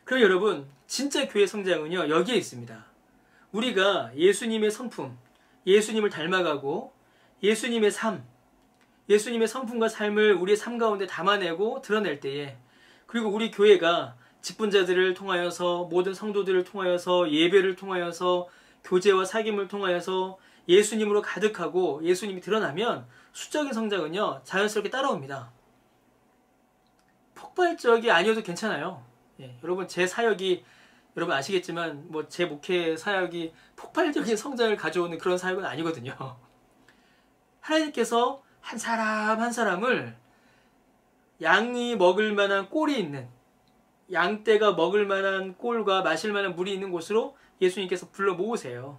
그럼 여러분, 진짜 교회 성장은요, 여기에 있습니다. 우리가 예수님의 성품, 예수님을 닮아가고, 예수님의 성품과 삶을 우리의 삶 가운데 담아내고 드러낼 때에, 그리고 우리 교회가 직분자들을 통하여서, 모든 성도들을 통하여서, 예배를 통하여서, 교제와 사귐을 통하여서 예수님으로 가득하고 예수님이 드러나면 수적인 성장은요, 자연스럽게 따라옵니다. 폭발적이 아니어도 괜찮아요. 여러분, 제 사역이, 여러분 아시겠지만 제 목회 사역이 폭발적인 성장을 가져오는 그런 사역은 아니거든요. 하나님께서 한 사람 한 사람을 양이 먹을 만한 꼴이 있는, 양떼가 먹을 만한 꼴과 마실 만한 물이 있는 곳으로 예수님께서 불러 모으세요.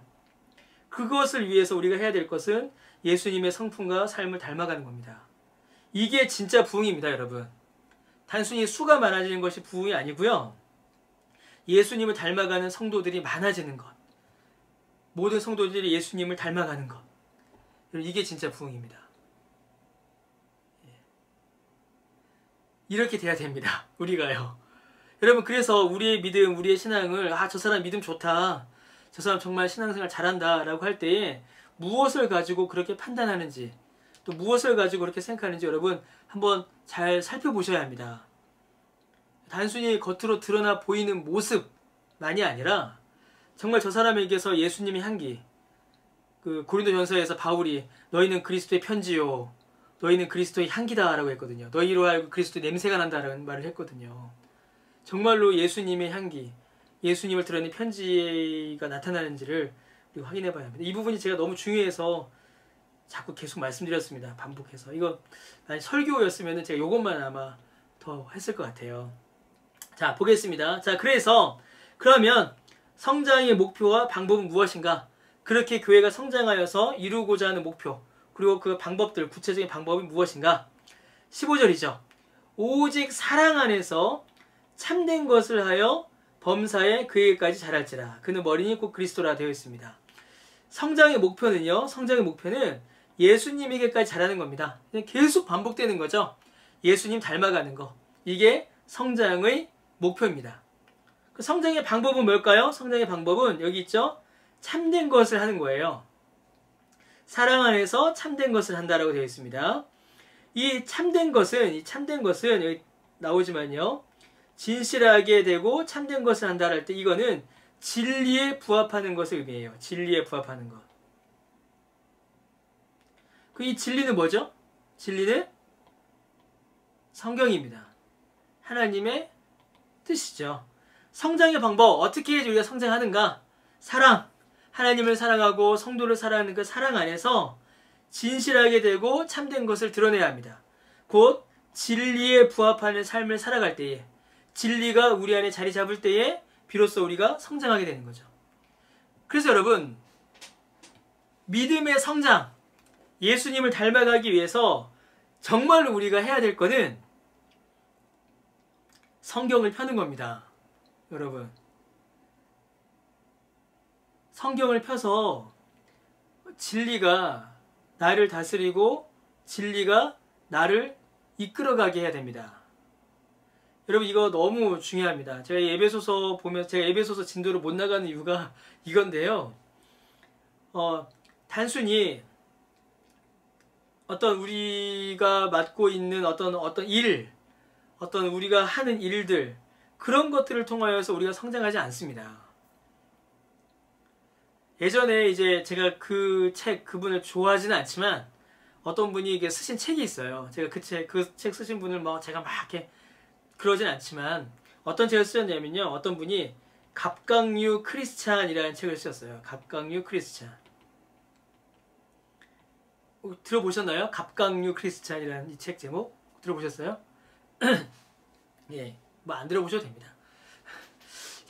그것을 위해서 우리가 해야 될 것은 예수님의 성품과 삶을 닮아가는 겁니다. 이게 진짜 부흥입니다, 여러분. 단순히 수가 많아지는 것이 부흥이 아니고요, 예수님을 닮아가는 성도들이 많아지는 것, 모든 성도들이 예수님을 닮아가는 것, 이게 진짜 부흥입니다. 이렇게 돼야 됩니다, 우리가요. 여러분, 그래서 우리의 믿음, 우리의 신앙을, 저 사람 믿음 좋다, 저 사람 정말 신앙생활 잘한다 라고 할 때에 무엇을 가지고 그렇게 판단하는지, 또 무엇을 가지고 그렇게 생각하는지 여러분 한번 잘 살펴보셔야 합니다. 단순히 겉으로 드러나 보이는 모습만이 아니라 정말 저 사람에게서 예수님의 향기, 고린도전서에서 바울이 너희는 그리스도의 편지요, 너희는 그리스도의 향기다 라고 했거든요. 너희로 알고 그리스도의 냄새가 난다라는 말을 했거든요. 정말로 예수님의 향기, 예수님을 드러내는 편지가 나타나는지를 우리가 확인해 봐야 합니다. 이 부분이 제가 너무 중요해서 자꾸 계속 말씀드렸습니다. 반복해서. 이거 만약 설교였으면 제가 이것만 아마 더 했을 것 같아요. 자, 보겠습니다. 자, 그러면 성장의 목표와 방법은 무엇인가? 그렇게 교회가 성장하여서 이루고자 하는 목표, 그리고 그 방법들, 구체적인 방법이 무엇인가? 15절이죠. 오직 사랑 안에서 참된 것을 하여 범사에 그에게까지 자랄지라. 그는 머리니 곧 그리스도라 되어 있습니다. 성장의 목표는 예수님에게까지 자라는 겁니다. 계속 반복되는 거죠. 예수님 닮아가는 거. 이게 성장의 목표입니다. 그 성장의 방법은 뭘까요? 성장의 방법은 여기 있죠. 참된 것을 하는 거예요. 사랑 안에서 참된 것을 한다라고 되어 있습니다. 이 참된 것은 여기 나오지만요, 진실하게 되고 참된 것을 한다 할 때 이거는 진리에 부합하는 것을 의미해요. 진리에 부합하는 것. 이 진리는 뭐죠? 진리는 성경입니다. 하나님의 뜻이죠. 성장의 방법, 어떻게 해야지 우리가 성장하는가? 사랑, 하나님을 사랑하고 성도를 사랑하는 그 사랑 안에서 진실하게 되고 참된 것을 드러내야 합니다. 곧 진리에 부합하는 삶을 살아갈 때에, 진리가 우리 안에 자리 잡을 때에 비로소 우리가 성장하게 되는 거죠. 그래서 여러분, 믿음의 성장, 예수님을 닮아가기 위해서 정말 우리가 해야 될 거는 성경을 펴는 겁니다. 여러분, 성경을 펴서 진리가 나를 다스리고 진리가 나를 이끌어가게 해야 됩니다. 여러분, 이거 너무 중요합니다. 제가 에베소서 보면, 제가 에베소서 진도를 못 나가는 이유가 이건데요. 단순히 어떤 우리가 맡고 있는 어떤 일, 어떤 우리가 하는 일들, 그런 것들을 통하여서 우리가 성장하지 않습니다. 예전에 이제 제가 그분을 좋아하지는 않지만 어떤 분이 이게 쓰신 책이 있어요. 제가 그 책 쓰신 분을 제가 막 이렇게 그러진 않지만 어떤 책을 쓰셨냐면요. 어떤 분이 갑각류 크리스찬이라는 책을 쓰셨어요. 갑각류 크리스찬. 들어보셨나요? 갑각류 크리스찬이라는 이 책 제목 들어보셨어요? 예, 안 들어보셔도 됩니다.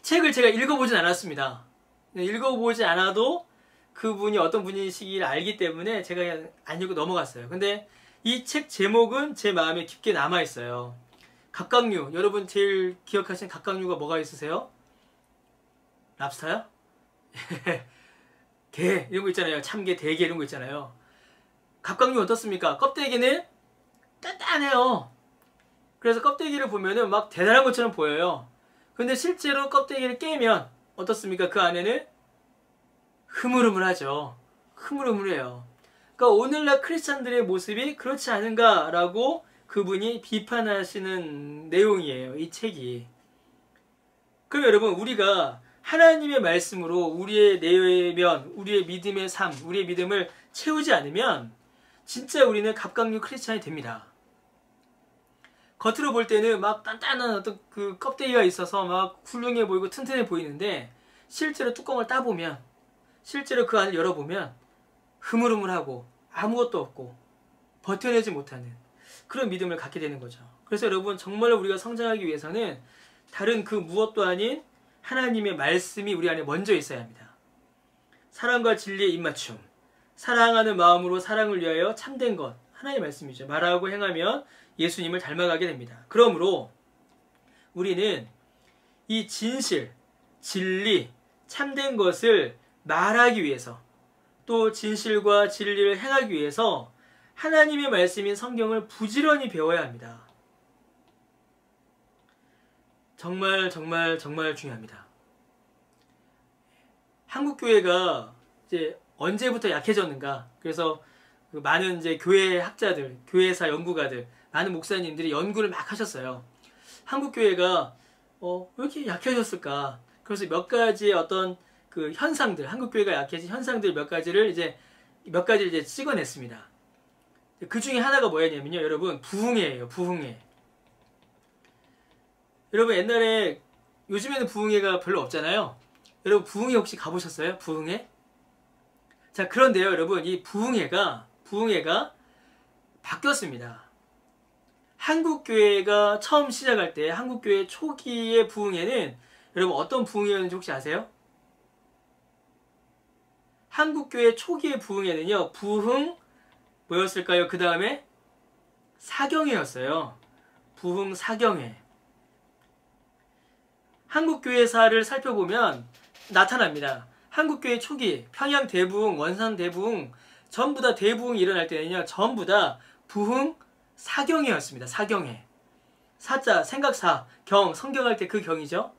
책을 제가 읽어보진 않았습니다. 읽어보지 않아도 그분이 어떤 분이시기를 알기 때문에 제가 그냥 안 읽고 넘어갔어요. 근데 이 책 제목은 제 마음에 깊게 남아있어요. 갑각류, 여러분 제일 기억하시는 갑각류가 뭐가 있으세요? 랍스타요? 게, 이런 거 있잖아요. 참게, 대게 이런 거 있잖아요. 갑각류 어떻습니까? 껍데기는 단단해요. 그래서 껍데기를 보면은 막 대단한 것처럼 보여요. 근데 실제로 껍데기를 깨면 어떻습니까? 그 안에는 흐물흐물하죠. 흐물흐물해요. 그러니까 오늘날 크리스찬들의 모습이 그렇지 않은가라고 그분이 비판하시는 내용이에요. 이 책이. 그럼 여러분, 우리가 하나님의 말씀으로 우리의 내면, 우리의 믿음의 삶, 우리의 믿음을 채우지 않으면 진짜 우리는 갑각류 크리스찬이 됩니다. 겉으로 볼 때는 막 단단한 어떤 그 껍데기가 있어서 막 훌륭해 보이고 튼튼해 보이는데 실제로 뚜껑을 따보면, 실제로 그 안을 열어보면 흐물흐물하고 아무것도 없고 버텨내지 못하는 그런 믿음을 갖게 되는 거죠. 그래서 여러분, 정말로 우리가 성장하기 위해서는 다른 그 무엇도 아닌 하나님의 말씀이 우리 안에 먼저 있어야 합니다. 사랑과 진리의 입맞춤, 사랑하는 마음으로 사랑을 위하여 참된 것, 하나님의 말씀이죠. 말하고 행하면 예수님을 닮아가게 됩니다. 그러므로 우리는 이 진실, 진리, 참된 것을 말하기 위해서, 또 진실과 진리를 행하기 위해서 하나님의 말씀인 성경을 부지런히 배워야 합니다. 정말 중요합니다. 한국교회가 이제 언제부터 약해졌는가? 그래서 많은 이제 교회 학자들, 교회사 연구가들, 많은 목사님들이 연구를 막 하셨어요. 한국교회가 왜 이렇게 약해졌을까? 그래서 몇 가지의 어떤 그 현상들, 한국교회가 약해진 현상들 몇 가지를 이제 찍어냈습니다. 그 중에 하나가 뭐였냐면요, 여러분, 부흥회예요. 부흥회. 여러분, 옛날에, 요즘에는 부흥회가 별로 없잖아요. 여러분, 부흥회 혹시 가보셨어요? 부흥회? 자, 그런데요, 여러분, 이 부흥회가 바뀌었습니다. 한국교회가 처음 시작할 때, 한국교회 초기의 부흥회는 여러분 어떤 부흥회였는지 혹시 아세요? 한국교회 초기의 부흥회는요, 부흥 뭐였을까요? 그 다음에 사경회였어요. 부흥 사경회. 한국교회사를 살펴보면 나타납니다. 한국교회 초기, 평양 대부흥, 원산 대부흥, 전부 다 대부흥이 일어날 때는요, 전부 다 부흥 사경회였습니다. 사경회. 사자, 생각사, 경, 성경할 때 그 경이죠.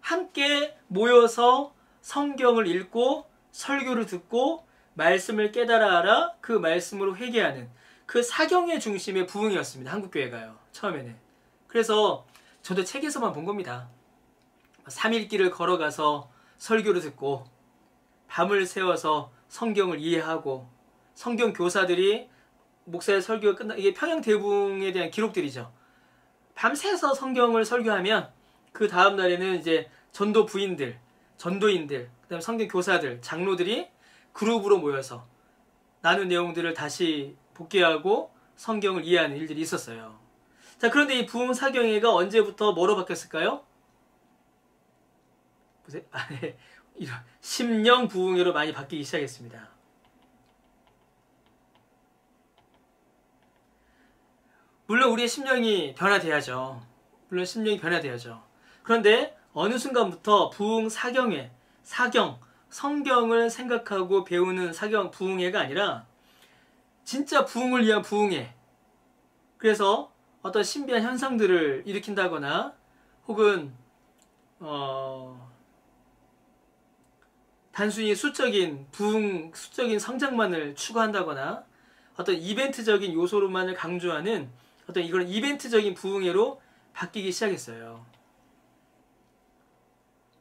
함께 모여서 성경을 읽고 설교를 듣고 말씀을 깨달아 알아 그 말씀으로 회개하는 그 사경의 중심의 부흥이었습니다. 한국교회가요. 처음에는. 그래서 저도 책에서만 본 겁니다. 3일길을 걸어가서 설교를 듣고 밤을 새워서 성경을 이해하고 성경 교사들이 목사의 설교가 끝나, 이게 평양 대부흥에 대한 기록들이죠. 밤새서 성경을 설교하면 그 다음 날에는 이제 전도 부인들, 전도인들, 그다음에 성경 교사들, 장로들이 그룹으로 모여서 나눈 내용들을 다시 복귀하고 성경을 이해하는 일들이 있었어요. 자, 그런데 이 부흥 사경회가 언제부터 뭐로 바뀌었을까요? 보세요. 이런 심령 부흥회로 많이 바뀌기 시작했습니다. 물론 우리의 심령이 변화돼야죠. 물론 심령이 변화돼야죠. 그런데 어느 순간부터 부흥 사경회, 사경, 성경을 생각하고 배우는 사경 부흥회가 아니라 진짜 부흥을 위한 부흥회. 그래서 어떤 신비한 현상들을 일으킨다거나 혹은 단순히 수적인 성장만을 추구한다거나 어떤 이벤트적인 요소로만을 강조하는 어떤 이런 이벤트적인 부흥회로 바뀌기 시작했어요.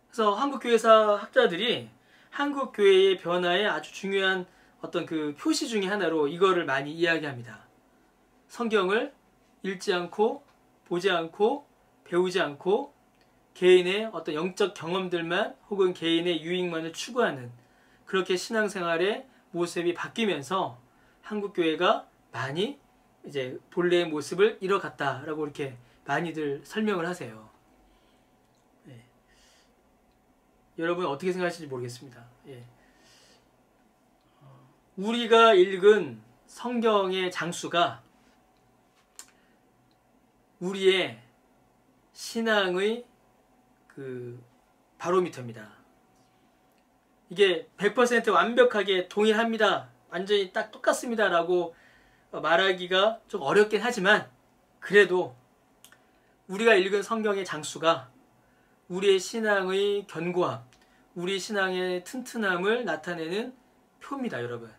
그래서 한국교회사 학자들이 한국교회의 변화에 아주 중요한 어떤 그 표시 중에 하나로 이거를 많이 이야기합니다. 성경을 읽지 않고 보지 않고 배우지 않고 개인의 어떤 영적 경험들만 혹은 개인의 유익만을 추구하는 그렇게 신앙생활의 모습이 바뀌면서 한국교회가 많이 이제 본래의 모습을 잃어갔다라고 이렇게 많이들 설명을 하세요. 네. 여러분 어떻게 생각하실지 모르겠습니다. 예. 우리가 읽은 성경의 장수가 우리의 신앙의 그 바로미터입니다. 이게 100% 완벽하게 동일합니다. 완전히 딱 똑같습니다. 라고 말하기가 좀 어렵긴 하지만 그래도 우리가 읽은 성경의 장수가 우리의 신앙의 견고함, 우리 신앙의 튼튼함을 나타내는 표입니다, 여러분.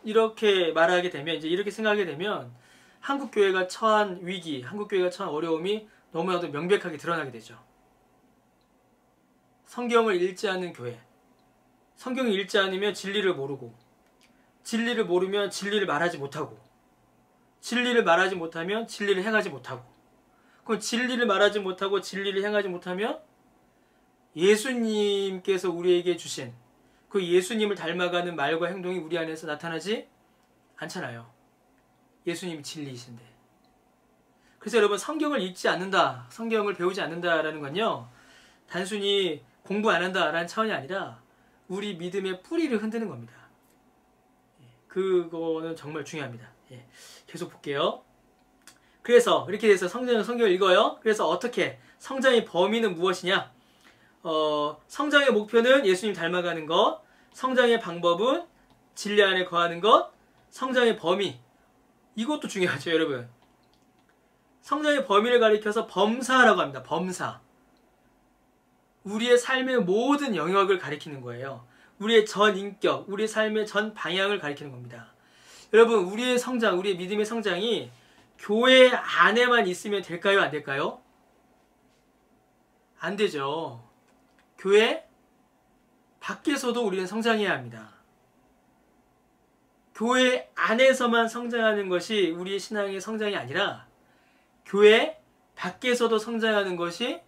이렇게 말하게 되면, 이제 이렇게 생각하게 되면 한국교회가 처한 위기, 한국교회가 처한 어려움이 너무나도 명백하게 드러나게 되죠. 성경을 읽지 않는 교회. 성경을 읽지 않으면 진리를 모르고, 진리를 모르면 진리를 말하지 못하고, 진리를 말하지 못하면 진리를 행하지 못하고, 그럼 진리를 말하지 못하고 진리를 행하지 못하면 예수님께서 우리에게 주신 그 예수님을 닮아가는 말과 행동이 우리 안에서 나타나지 않잖아요. 예수님이 진리이신데. 그래서 여러분, 성경을 읽지 않는다, 성경을 배우지 않는다라는 건요, 단순히 공부 안 한다라는 차원이 아니라 우리 믿음의 뿌리를 흔드는 겁니다. 그거는 정말 중요합니다. 계속 볼게요. 그래서 이렇게 돼서 성경을 읽어요. 그래서 어떻게 성장의 범위는 무엇이냐? 성장의 목표는 예수님 닮아가는 것, 성장의 방법은 진리 안에 거하는 것, 성장의 범위, 이것도 중요하죠, 여러분. 성장의 범위를 가리켜서 범사라고 합니다. 범사. 우리의 삶의 모든 영역을 가리키는 거예요. 우리의 전 인격, 우리의 삶의 전 방향을 가리키는 겁니다. 여러분, 우리의 성장, 우리의 믿음의 성장이 교회 안에만 있으면 될까요? 안 될까요? 안 되죠. 교회 밖에서도 우리는 성장해야 합니다. 교회 안에서만 성장하는 것이 우리의 신앙의 성장이 아니라 교회 밖에서도 성장하는 것이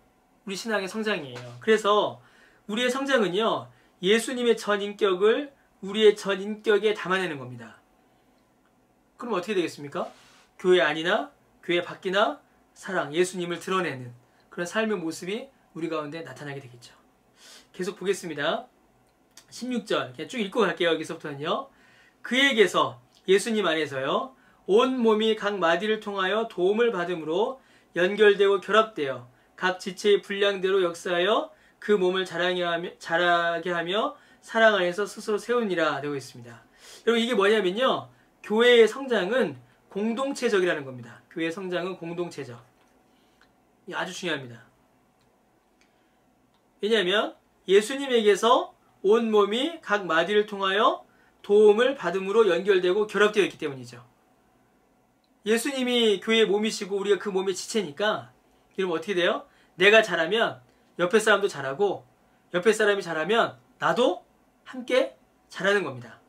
우리 신앙의 성장이에요. 그래서 우리의 성장은요, 예수님의 전 인격을 우리의 전 인격에 담아내는 겁니다. 그럼 어떻게 되겠습니까? 교회 안이나 교회 밖이나 사랑, 예수님을 드러내는 그런 삶의 모습이 우리 가운데 나타나게 되겠죠. 계속 보겠습니다. 16절 그냥 쭉 읽고 갈게요. 여기서부터는요. 그에게서, 예수님 안에서요, 온 몸이 각 마디를 통하여 도움을 받음으로 연결되고 결합되어 각 지체의 분량대로 역사하여 그 몸을 자라게 하며 사랑 안에서 스스로 세우니라 되고 있습니다. 여러분, 이게 뭐냐면요, 교회의 성장은 공동체적이라는 겁니다. 교회의 성장은 공동체적. 이게 아주 중요합니다. 왜냐하면 예수님에게서 온 몸이 각 마디를 통하여 도움을 받음으로 연결되고 결합되어 있기 때문이죠. 예수님이 교회의 몸이시고 우리가 그 몸의 지체니까, 그러면 어떻게 돼요? 내가 잘하면 옆에 사람도 잘하고, 옆에 사람이 잘하면 나도 함께 잘하는 겁니다.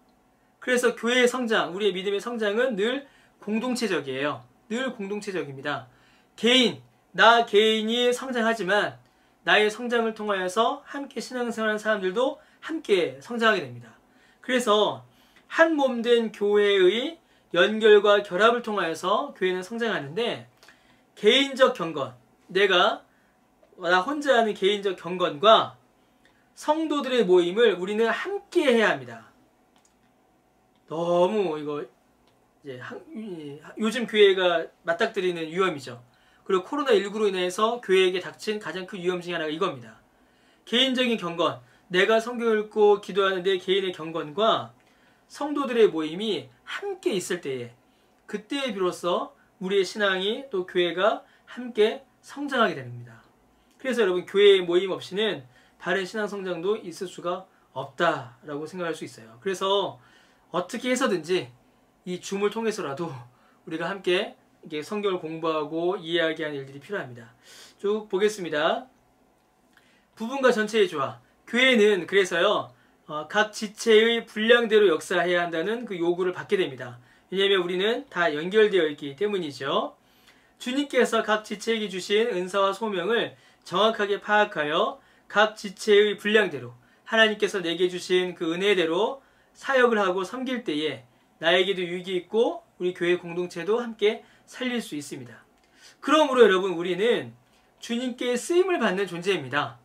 그래서 교회의 성장, 우리의 믿음의 성장은 늘 공동체적이에요. 늘 공동체적입니다. 나 개인이 성장하지만 나의 성장을 통하여서 함께 신앙생활하는 사람들도 함께 성장하게 됩니다. 그래서 한 몸 된 교회의 연결과 결합을 통하여서 교회는 성장하는데, 개인적 경건, 나 혼자 하는 개인적 경건과 성도들의 모임을 우리는 함께 해야 합니다. 너무 이거 이제 요즘 교회가 맞닥뜨리는 위험이죠. 그리고 코로나19로 인해서 교회에게 닥친 가장 큰 위험 중에 하나가 이겁니다. 개인적인 경건, 내가 성경 읽고 기도하는 데 개인의 경건과 성도들의 모임이 함께 있을 때에, 그때에 비로소 우리의 신앙이 또 교회가 함께 성장하게 됩니다. 그래서 여러분, 교회의 모임 없이는 바른 신앙 성장도 있을 수가 없다라고 생각할 수 있어요. 그래서 어떻게 해서든지 이 줌을 통해서라도 우리가 함께 이게 성경을 공부하고 이해하는 일들이 필요합니다. 쭉 보겠습니다. 부분과 전체의 조화. 교회는 그래서요, 각 지체의 분량대로 역사해야 한다는 그 요구를 받게 됩니다. 왜냐하면 우리는 다 연결되어 있기 때문이죠. 주님께서 각 지체에게 주신 은사와 소명을 정확하게 파악하여 각 지체의 분량대로, 하나님께서 내게 주신 그 은혜대로 사역을 하고 섬길 때에 나에게도 유익이 있고 우리 교회 공동체도 함께 살릴 수 있습니다. 그러므로 여러분, 우리는 주님께 쓰임을 받는 존재입니다.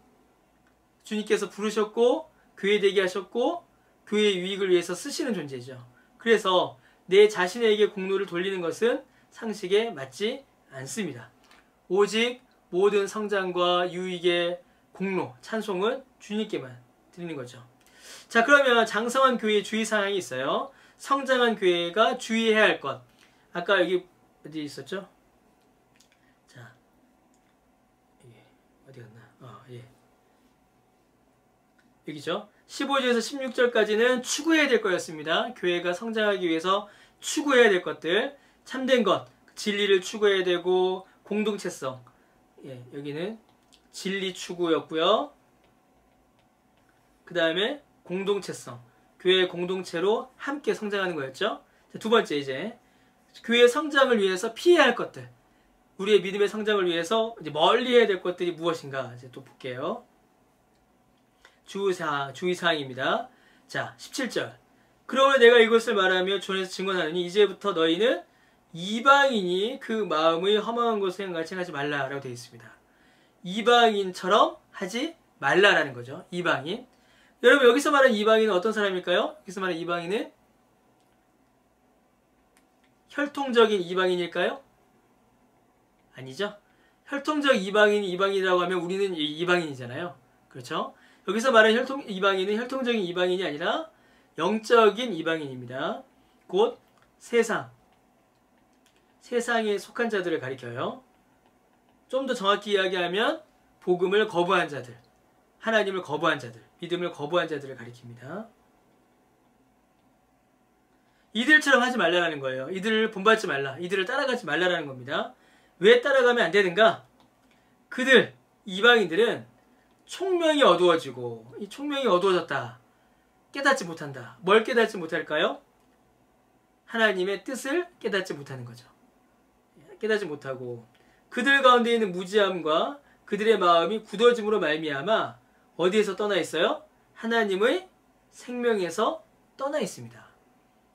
주님께서 부르셨고 교회 되게 하셨고 교회의 유익을 위해서 쓰시는 존재죠. 그래서 내 자신에게 공로를 돌리는 것은 상식에 맞지 않습니다. 오직 모든 성장과 유익의 공로, 찬송은 주님께만 드리는 거죠. 자, 그러면 장성한 교회의 주의사항이 있어요. 성장한 교회가 주의해야 할 것. 아까 여기 어디 있었죠? 자, 어디 갔나? 예. 여기죠. 15절에서 16절까지는 추구해야 될 거였습니다. 교회가 성장하기 위해서 추구해야 될 것들. 참된 것, 진리를 추구해야 되고, 공동체성. 예, 여기는 진리 추구였고요. 그 다음에 공동체성. 교회 공동체로 함께 성장하는 거였죠. 두 번째, 이제 교회 성장을 위해서 피해야 할 것들, 우리의 믿음의 성장을 위해서 이제 멀리 해야 될 것들이 무엇인가 이제 또 볼게요. 주의사항입니다. 자, 17절. 그러므로 내가 이것을 말하며 전에서 증언하느니 이제부터 너희는 이방인이 그 마음의 허망한 것을 행같이 하지 말라라고 되어 있습니다. 이방인처럼 하지 말라라는 거죠. 이방인. 여러분, 여기서 말하는 이방인은 어떤 사람일까요? 여기서 말하는 이방인은 혈통적인 이방인일까요? 아니죠. 혈통적 이방인이 이방인이라고 하면 우리는 이방인이잖아요. 그렇죠? 여기서 말하는 이방인은 혈통적인 이방인이 아니라 영적인 이방인입니다. 곧 세상에 속한 자들을 가리켜요. 좀 더 정확히 이야기하면 복음을 거부한 자들, 하나님을 거부한 자들, 믿음을 거부한 자들을 가리킵니다. 이들처럼 하지 말라는 거예요. 이들을 본받지 말라, 이들을 따라가지 말라는 겁니다. 왜 따라가면 안 되는가? 그들, 이방인들은 총명이 어두워지고, 이 총명이 어두워졌다, 깨닫지 못한다. 뭘 깨닫지 못할까요? 하나님의 뜻을 깨닫지 못하는 거죠. 깨닫지 못하고 그들 가운데 있는 무지함과 그들의 마음이 굳어짐으로 말미암아 어디에서 떠나 있어요? 하나님의 생명에서 떠나 있습니다.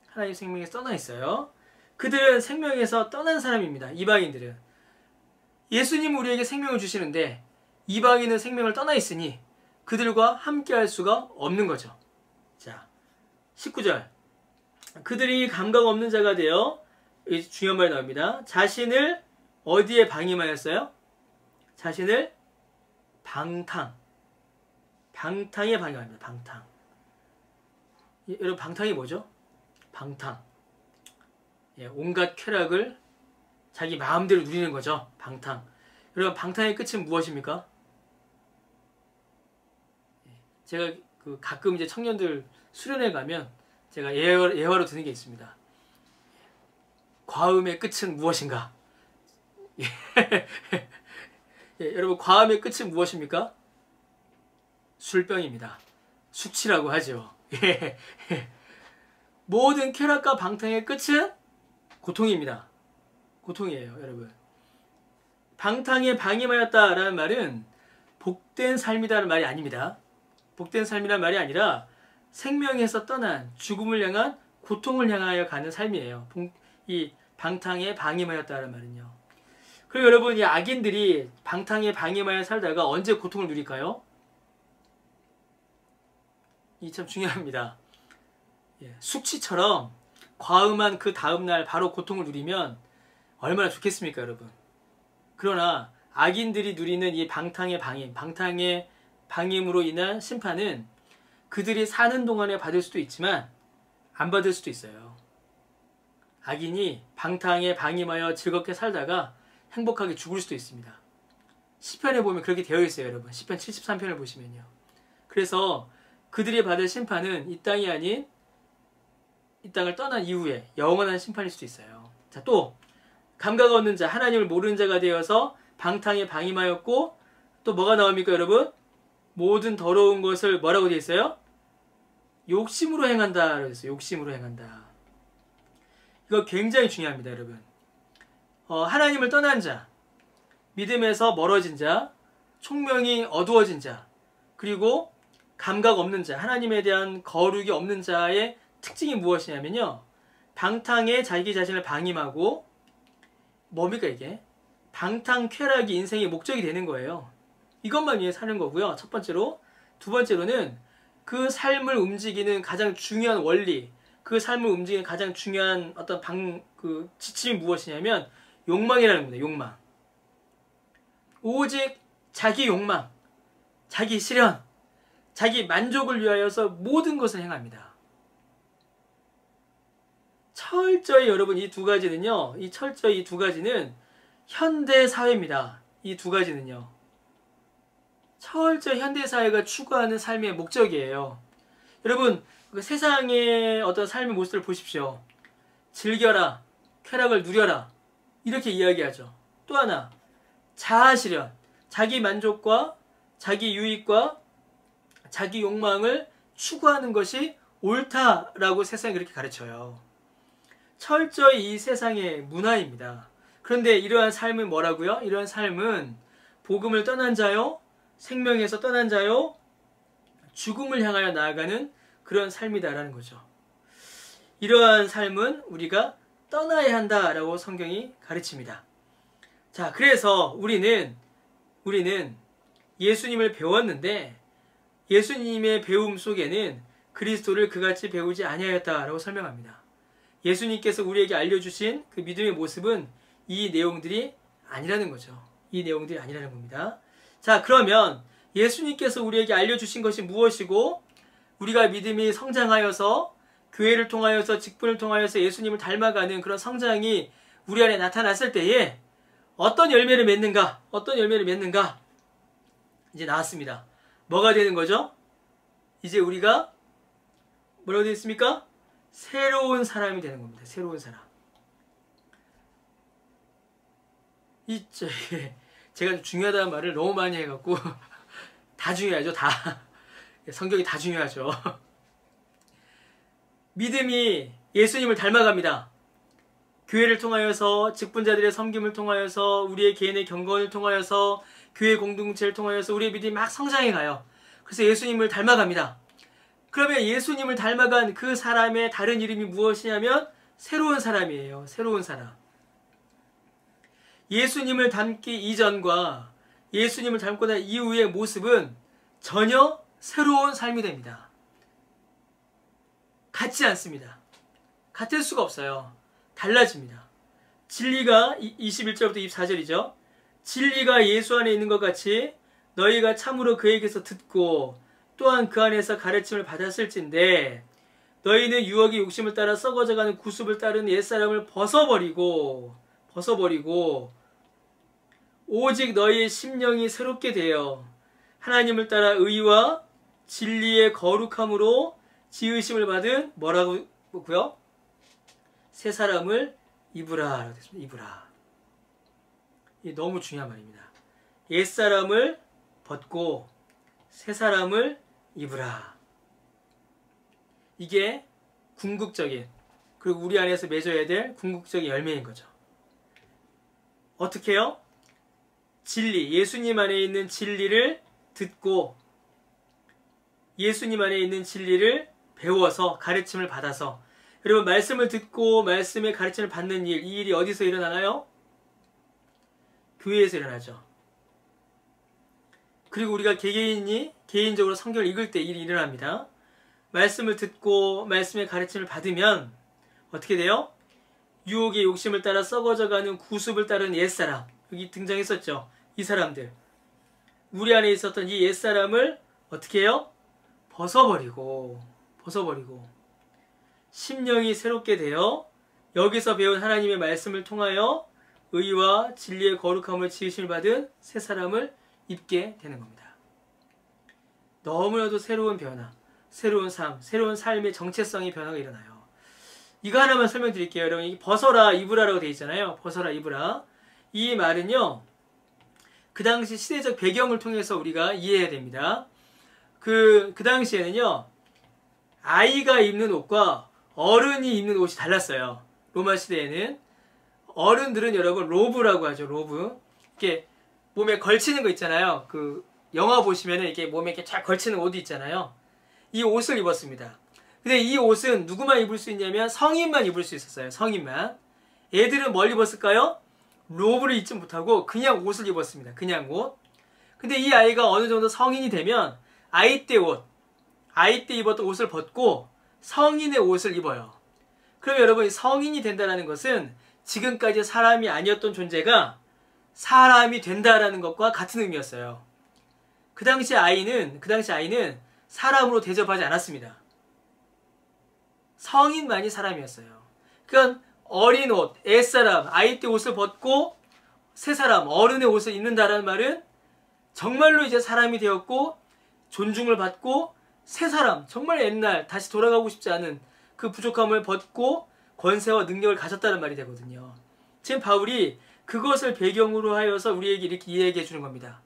하나님 생명에서 떠나 있어요. 그들은 생명에서 떠난 사람입니다. 이방인들은. 예수님은 우리에게 생명을 주시는데 이방인은 생명을 떠나 있으니 그들과 함께 할 수가 없는 거죠. 자, 19절. 그들이 감각 없는 자가 되어, 중요한 말이 나옵니다. 자신을 어디에 방임하였어요? 자신을 방탕에 방임합니다. 방탕. 여러분, 방탕이 뭐죠? 방탕. 예, 온갖 쾌락을 자기 마음대로 누리는 거죠. 방탕. 여러분, 방탕의 끝은 무엇입니까? 제가 가끔 이제 청년들 수련회 가면 제가 예화로 드는 게 있습니다. 과음의 끝은 무엇인가? 예, 여러분, 과음의 끝은 무엇입니까? 술병입니다. 숙취라고 하죠. 예. 모든 쾌락과 방탕의 끝은 고통입니다. 고통이에요, 여러분. 방탕에 방임하였다라는 말은 복된 삶이라는 말이 아닙니다. 복된 삶이라는 말이 아니라 생명에서 떠난 죽음을 향한 고통을 향하여 가는 삶이에요. 이 방탕에 방임하였다는 말은요. 그리고 여러분, 이 악인들이 방탕에 방임하여 살다가 언제 고통을 누릴까요? 이 참 중요합니다. 숙취처럼 과음한 그 다음날 바로 고통을 누리면 얼마나 좋겠습니까, 여러분? 그러나 악인들이 누리는 이 방탕의 방임으로 인한 심판은 그들이 사는 동안에 받을 수도 있지만 안 받을 수도 있어요. 악인이 방탕에 방임하여 즐겁게 살다가 행복하게 죽을 수도 있습니다. 시편에 보면 그렇게 되어 있어요, 여러분. 시편 73편을 보시면요. 그래서 그들이 받을 심판은 이 땅이 아닌 이 땅을 떠난 이후에 영원한 심판일 수도 있어요. 자, 또 감각 없는 자, 하나님을 모르는 자가 되어서 방탕에 방임하였고, 또 뭐가 나옵니까, 여러분? 모든 더러운 것을 뭐라고 되어 있어요? 욕심으로 행한다. 그랬어요. 욕심으로 행한다. 이거 굉장히 중요합니다, 여러분. 하나님을 떠난 자, 믿음에서 멀어진 자, 총명이 어두워진 자, 그리고 감각 없는 자, 하나님에 대한 거룩이 없는 자의 특징이 무엇이냐면요, 방탕에 자기 자신을 방임하고, 뭡니까 이게? 방탕 쾌락이 인생의 목적이 되는 거예요. 이것만 위해 사는 거고요, 첫 번째로. 두 번째로는 그 삶을 움직이는 가장 중요한 원리, 그 삶을 움직이는 가장 중요한 어떤 지침이 무엇이냐면 욕망이라는 겁니다. 욕망. 오직 자기 욕망, 자기 실현, 자기 만족을 위하여서 모든 것을 행합니다. 철저히 여러분, 이 두 가지는요, 이 두 가지는 현대 사회입니다. 이 두 가지는요, 철저히 현대 사회가 추구하는 삶의 목적이에요. 여러분, 그 세상의 어떤 삶의 모습을 보십시오. 즐겨라, 쾌락을 누려라, 이렇게 이야기하죠. 또 하나, 자아실현, 자기 만족과 자기 유익과 자기 욕망을 추구하는 것이 옳다라고 세상이 그렇게 가르쳐요. 철저히 이 세상의 문화입니다. 그런데 이러한 삶은 뭐라고요? 이러한 삶은 복음을 떠난 자요, 생명에서 떠난 자요, 죽음을 향하여 나아가는 그런 삶이다라는 거죠. 이러한 삶은 우리가 떠나야 한다라고 성경이 가르칩니다. 자, 그래서 우리는 예수님을 배웠는데 예수님의 배움 속에는 그리스도를 그같이 배우지 아니하였다라고 설명합니다. 예수님께서 우리에게 알려주신 그 믿음의 모습은 이 내용들이 아니라는 거죠. 이 내용들이 아니라는 겁니다. 자, 그러면 예수님께서 우리에게 알려주신 것이 무엇이고, 우리가 믿음이 성장하여서 교회를 통하여서 직분을 통하여서 예수님을 닮아가는 그런 성장이 우리 안에 나타났을 때에 어떤 열매를 맺는가? 이제 나왔습니다. 뭐가 되는 거죠? 이제 우리가 뭐라고 되어 있습니까? 새로운 사람이 되는 겁니다. 새로운 사람. 제가 중요하다는 말을 너무 많이 해갖고 다 중요하죠. 다. 성경이 다 중요하죠. 믿음이 예수님을 닮아갑니다. 교회를 통하여서, 직분자들의 섬김을 통하여서, 우리의 개인의 경건을 통하여서, 교회 공동체를 통하여서 우리의 믿음이 막 성장해가요. 그래서 예수님을 닮아갑니다. 그러면 예수님을 닮아간 그 사람의 다른 이름이 무엇이냐면 새로운 사람이에요. 새로운 사람. 예수님을 닮기 이전과 예수님을 닮고 난 이후의 모습은 전혀 새로운 삶이 됩니다. 같지 않습니다. 같을 수가 없어요. 달라집니다. 진리가 21절부터 24절이죠. 진리가 예수 안에 있는 것 같이 너희가 참으로 그에게서 듣고 또한 그 안에서 가르침을 받았을진데 너희는 유혹의 욕심을 따라 썩어져가는 구습을 따르는 옛사람을 벗어버리고 오직 너희의 심령이 새롭게 되어 하나님을 따라 의와 진리의 거룩함으로 지으심을 받은 뭐라고요? 새 사람을 입으라. 입으라. 이게 너무 중요한 말입니다. 옛 사람을 벗고 새 사람을 입으라. 이게 궁극적인, 그리고 우리 안에서 맺어야 될 궁극적인 열매인 거죠. 어떻게 해요? 진리, 예수님 안에 있는 진리를 듣고 예수님 안에 있는 진리를 배워서 가르침을 받아서 여러분 말씀을 듣고 말씀의 가르침을 받는 일, 이 일이 어디서 일어나나요? 교회에서 일어나죠. 그리고 우리가 개개인이 개인적으로 성경을 읽을 때 일이 일어납니다. 말씀을 듣고 말씀의 가르침을 받으면 어떻게 돼요? 유혹의 욕심을 따라 썩어져가는 구습을 따르는 옛사람, 여기 등장했었죠. 이 사람들, 우리 안에 있었던 이 옛사람을 어떻게 해요? 벗어버리고 심령이 새롭게 되어 여기서 배운 하나님의 말씀을 통하여 의와 진리의 거룩함을 지으심을 받은 새 사람을 입게 되는 겁니다. 너무나도 새로운 변화, 새로운 삶, 새로운 삶의 정체성의 변화가 일어나요. 이거 하나만 설명드릴게요. 여러분, 이 벗어라 입으라라고 되어 있잖아요. 벗어라 입으라. 이 말은요, 그 당시 시대적 배경을 통해서 우리가 이해해야 됩니다. 그 당시에는요, 아이가 입는 옷과 어른이 입는 옷이 달랐어요. 로마 시대에는. 어른들은 여러분 로브라고 하죠. 로브. 이렇게 몸에 걸치는 거 있잖아요. 그 영화 보시면은 이렇게 몸에 이렇게 쫙 걸치는 옷이 있잖아요. 이 옷을 입었습니다. 근데 이 옷은 누구만 입을 수 있냐면 성인만 입을 수 있었어요. 성인만. 애들은 뭘 입었을까요? 로브를 입지 못하고 그냥 옷을 입었습니다. 그냥 옷. 근데 이 아이가 어느 정도 성인이 되면 아이 때 입었던 옷을 벗고 성인의 옷을 입어요. 그럼 여러분, 성인이 된다는 것은 지금까지 사람이 아니었던 존재가 사람이 된다라는 것과 같은 의미였어요. 그 당시 아이는 사람으로 대접하지 않았습니다. 성인만이 사람이었어요. 그러니까 어린 옷, 옛사람, 아이 때 옷을 벗고 새 사람, 어른의 옷을 입는다라는 말은 정말로 이제 사람이 되었고 존중을 받고 새 사람, 정말 옛날 다시 돌아가고 싶지 않은 그 부족함을 벗고 권세와 능력을 가졌다는 말이 되거든요. 지금 바울이 그것을 배경으로 하여서 우리에게 이렇게 이야기해 주는 겁니다.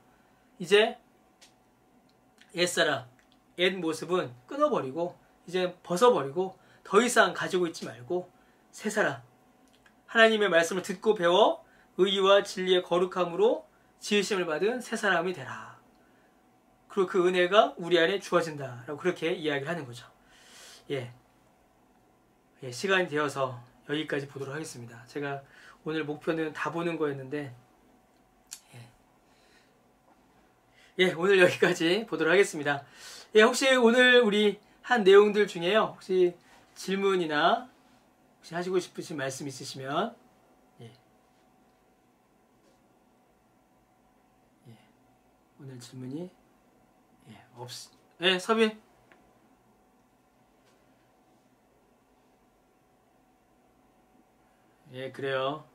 이제 옛사람, 옛 모습은 끊어버리고 이제 벗어버리고 더 이상 가지고 있지 말고 새 사람, 하나님의 말씀을 듣고 배워 의와 진리의 거룩함으로 지으심을 받은 새 사람이 되라. 그리고 그 은혜가 우리 안에 주어진다라고 그렇게 이야기를 하는 거죠. 예, 시간이 되어서 여기까지 보도록 하겠습니다. 제가 오늘 목표는 다 보는 거였는데 오늘 여기까지 보도록 하겠습니다. 혹시 오늘 우리 한 내용들 중에요, 혹시 질문이나 혹시 하시고 싶으신 말씀 있으시면 오늘 질문이 서빈. 그래요.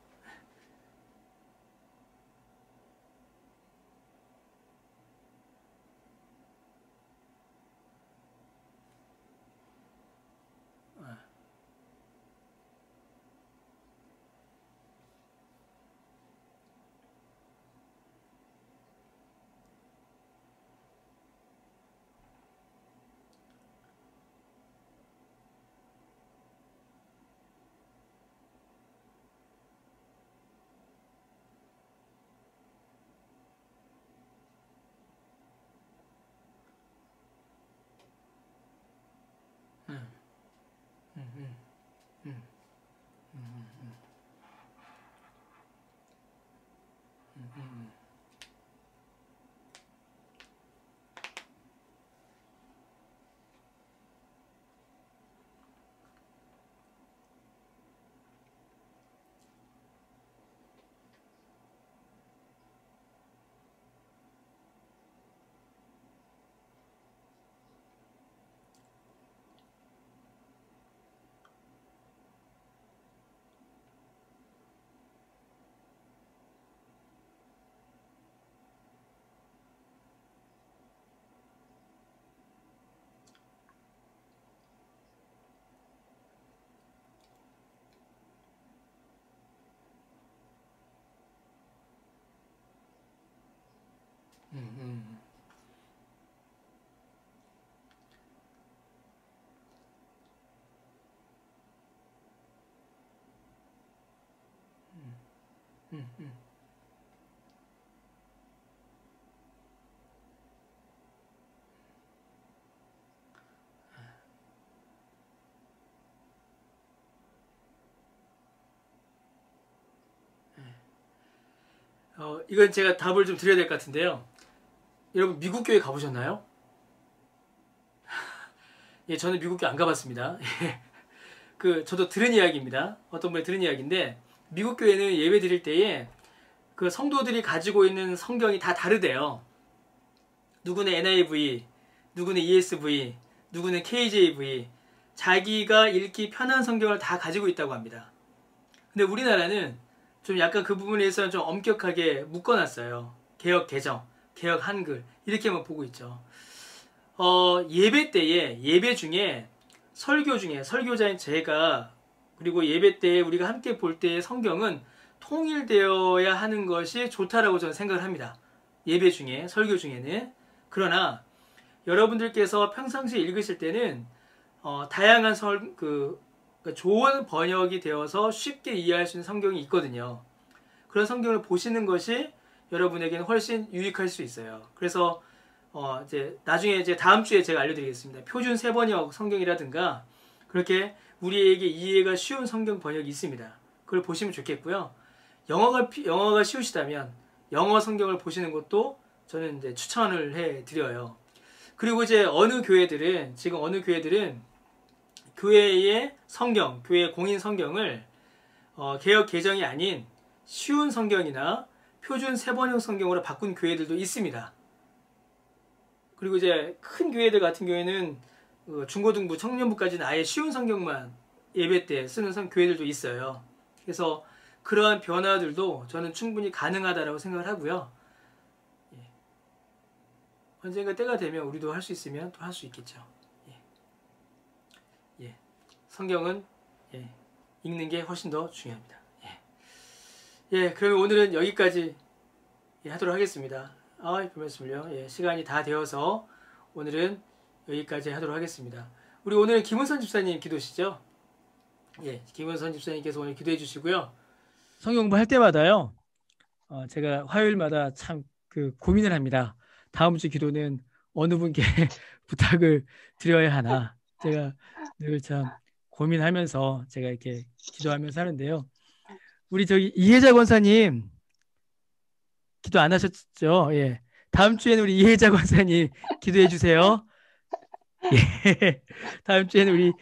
이건 제가 답을 좀 드려야 될 것 같은데요. 여러분 미국 교회 가보셨나요? 예, 저는 미국 교회 안 가봤습니다. 저도 들은 이야기입니다. 어떤 분이 들은 이야기인데 미국 교회는 예배 드릴 때에 그 성도들이 가지고 있는 성경이 다 다르대요. 누구는 NIV, 누구는 ESV, 누구는 KJV, 자기가 읽기 편한 성경을 다 가지고 있다고 합니다. 근데 우리나라는 좀 약간 그 부분에서는 좀 엄격하게 묶어놨어요. 개역 개정, 개역 한글 이렇게만 보고 있죠. 예배 때에 예배 중에 설교 중에 설교자인 제가 그리고 예배 때에 우리가 함께 볼 때의 성경은 통일되어야 하는 것이 좋다라고 저는 생각을 합니다. 예배 중에 설교 중에는. 그러나 여러분들께서 평상시에 읽으실 때는 다양한 좋은 번역이 되어서 쉽게 이해할 수 있는 성경이 있거든요. 그런 성경을 보시는 것이 여러분에게는 훨씬 유익할 수 있어요. 그래서 이제 나중에 다음 주에 제가 알려드리겠습니다. 표준 세번역 성경이라든가 그렇게 우리에게 이해가 쉬운 성경 번역이 있습니다. 그걸 보시면 좋겠고요. 영어가 쉬우시다면 영어 성경을 보시는 것도 저는 이제 추천을 해드려요. 그리고 이제 지금 어느 교회들은 교회의 성경, 교회 공인 성경을 개역 개정이 아닌 쉬운 성경이나 표준 세번역 성경으로 바꾼 교회들도 있습니다. 그리고 이제 큰 교회들 같은 경우에는 중고등부, 청년부까지는 아예 쉬운 성경만 예배 때 쓰는 교회들도 있어요. 그래서 그러한 변화들도 저는 충분히 가능하다고 생각을 하고요. 예. 언젠가 때가 되면 우리도 할 수 있으면 또 할 수 있겠죠. 예. 성경은 읽는 게 훨씬 더 중요합니다. 그러면 오늘은 여기까지 하도록 하겠습니다. 별 말씀을요. 시간이 다 되어서 오늘은 여기까지 하도록 하겠습니다. 우리 오늘 김은선 집사님 기도시죠? 김은선 집사님께서 오늘 기도해 주시고요. 성경 공부할 때마다요. 제가 화요일마다 참 고민을 합니다. 다음 주 기도는 어느 분께 부탁을 드려야 하나. 제가 늘 참 고민하면서 제가 이렇게 기도하면서 하는데요. 우리 이혜자 권사님 기도 안 하셨죠? 다음 주에는 우리 이혜자 권사님 기도해 주세요. 다음 주에는 우리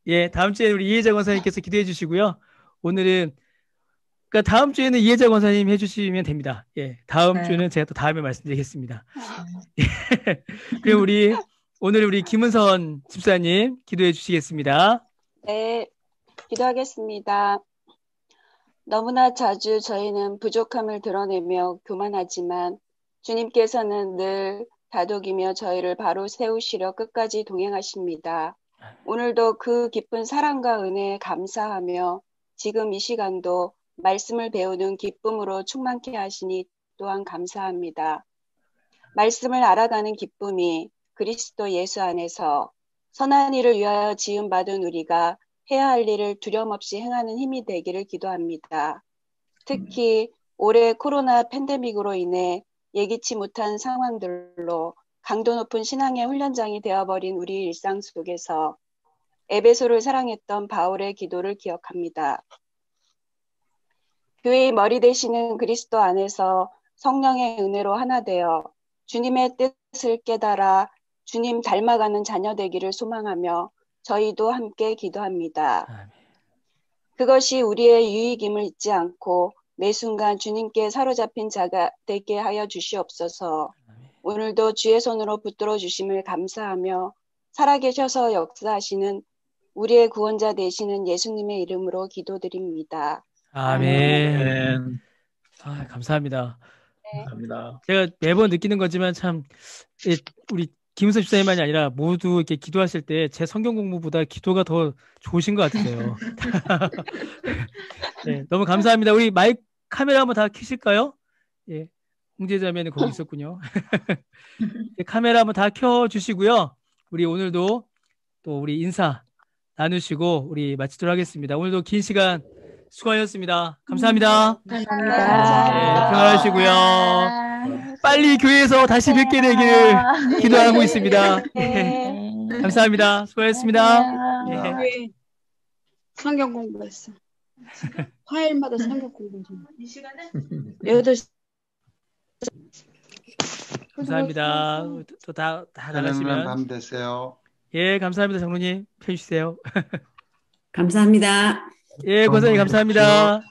이혜자 권사님께서 기도해 주시고요. 그러니까 다음 주에는 이혜자 권사님 해주시면 됩니다. 다음 주는 제가 또 다음에 말씀드리겠습니다. 그리고 오늘 우리 김은선 집사님 기도해 주시겠습니다. 네, 기도하겠습니다. 너무나 자주 저희는 부족함을 드러내며 교만하지만 주님께서는 늘 다독이며 저희를 바로 세우시려 끝까지 동행하십니다. 오늘도 그 깊은 사랑과 은혜에 감사하며 지금 이 시간도 말씀을 배우는 기쁨으로 충만케 하시니 또한 감사합니다. 말씀을 알아가는 기쁨이 그리스도 예수 안에서 선한 일을 위하여 지음받은 우리가 해야 할 일을 두려움없이 행하는 힘이 되기를 기도합니다. 특히 올해 코로나 팬데믹으로 인해 예기치 못한 상황들로 강도 높은 신앙의 훈련장이 되어버린 우리 일상 속에서 에베소를 사랑했던 바울의 기도를 기억합니다. 교회의 머리 되시는 그리스도 안에서 성령의 은혜로 하나 되어 주님의 뜻을 깨달아 주님 닮아가는 자녀 되기를 소망하며 저희도 함께 기도합니다. 그것이 우리의 유익임을 잊지 않고 매 순간 주님께 사로잡힌 자가 되게 하여 주시옵소서. 오늘도 주의 손으로 붙들어 주심을 감사하며 살아계셔서 역사하시는 우리의 구원자 되시는 예수님의 이름으로 기도드립니다. 아멘. 감사합니다. 네. 감사합니다. 제가 매번 느끼는 거지만 참 우리 김은선 집사님만이 아니라 모두 이렇게 기도하실 때 제 성경 공부보다 기도가 더 좋으신 것 같으세요. 너무 감사합니다. 우리 카메라 한번 다 켜실까요? 홍제자매는 거기 있었군요. 카메라 한번 다 켜주시고요. 우리 오늘도 또 우리 인사 나누시고 우리 마치도록 하겠습니다. 오늘도 긴 시간 수고하셨습니다. 감사합니다. 감사합니다. 평안하시고요. 빨리 교회에서 다시 뵙게 되기를 기도하고 있습니다. 감사합니다. 수고하셨습니다. 성경 공부했어. 화요일마다 성경 공부 좀. 이 시간에? 8시 감사합니다. 또 다 편안한 나가시면. 밤 되세요. 예, 감사합니다. 장로님. 펴주세요. 감사합니다. 예, 권사님 감사합니다.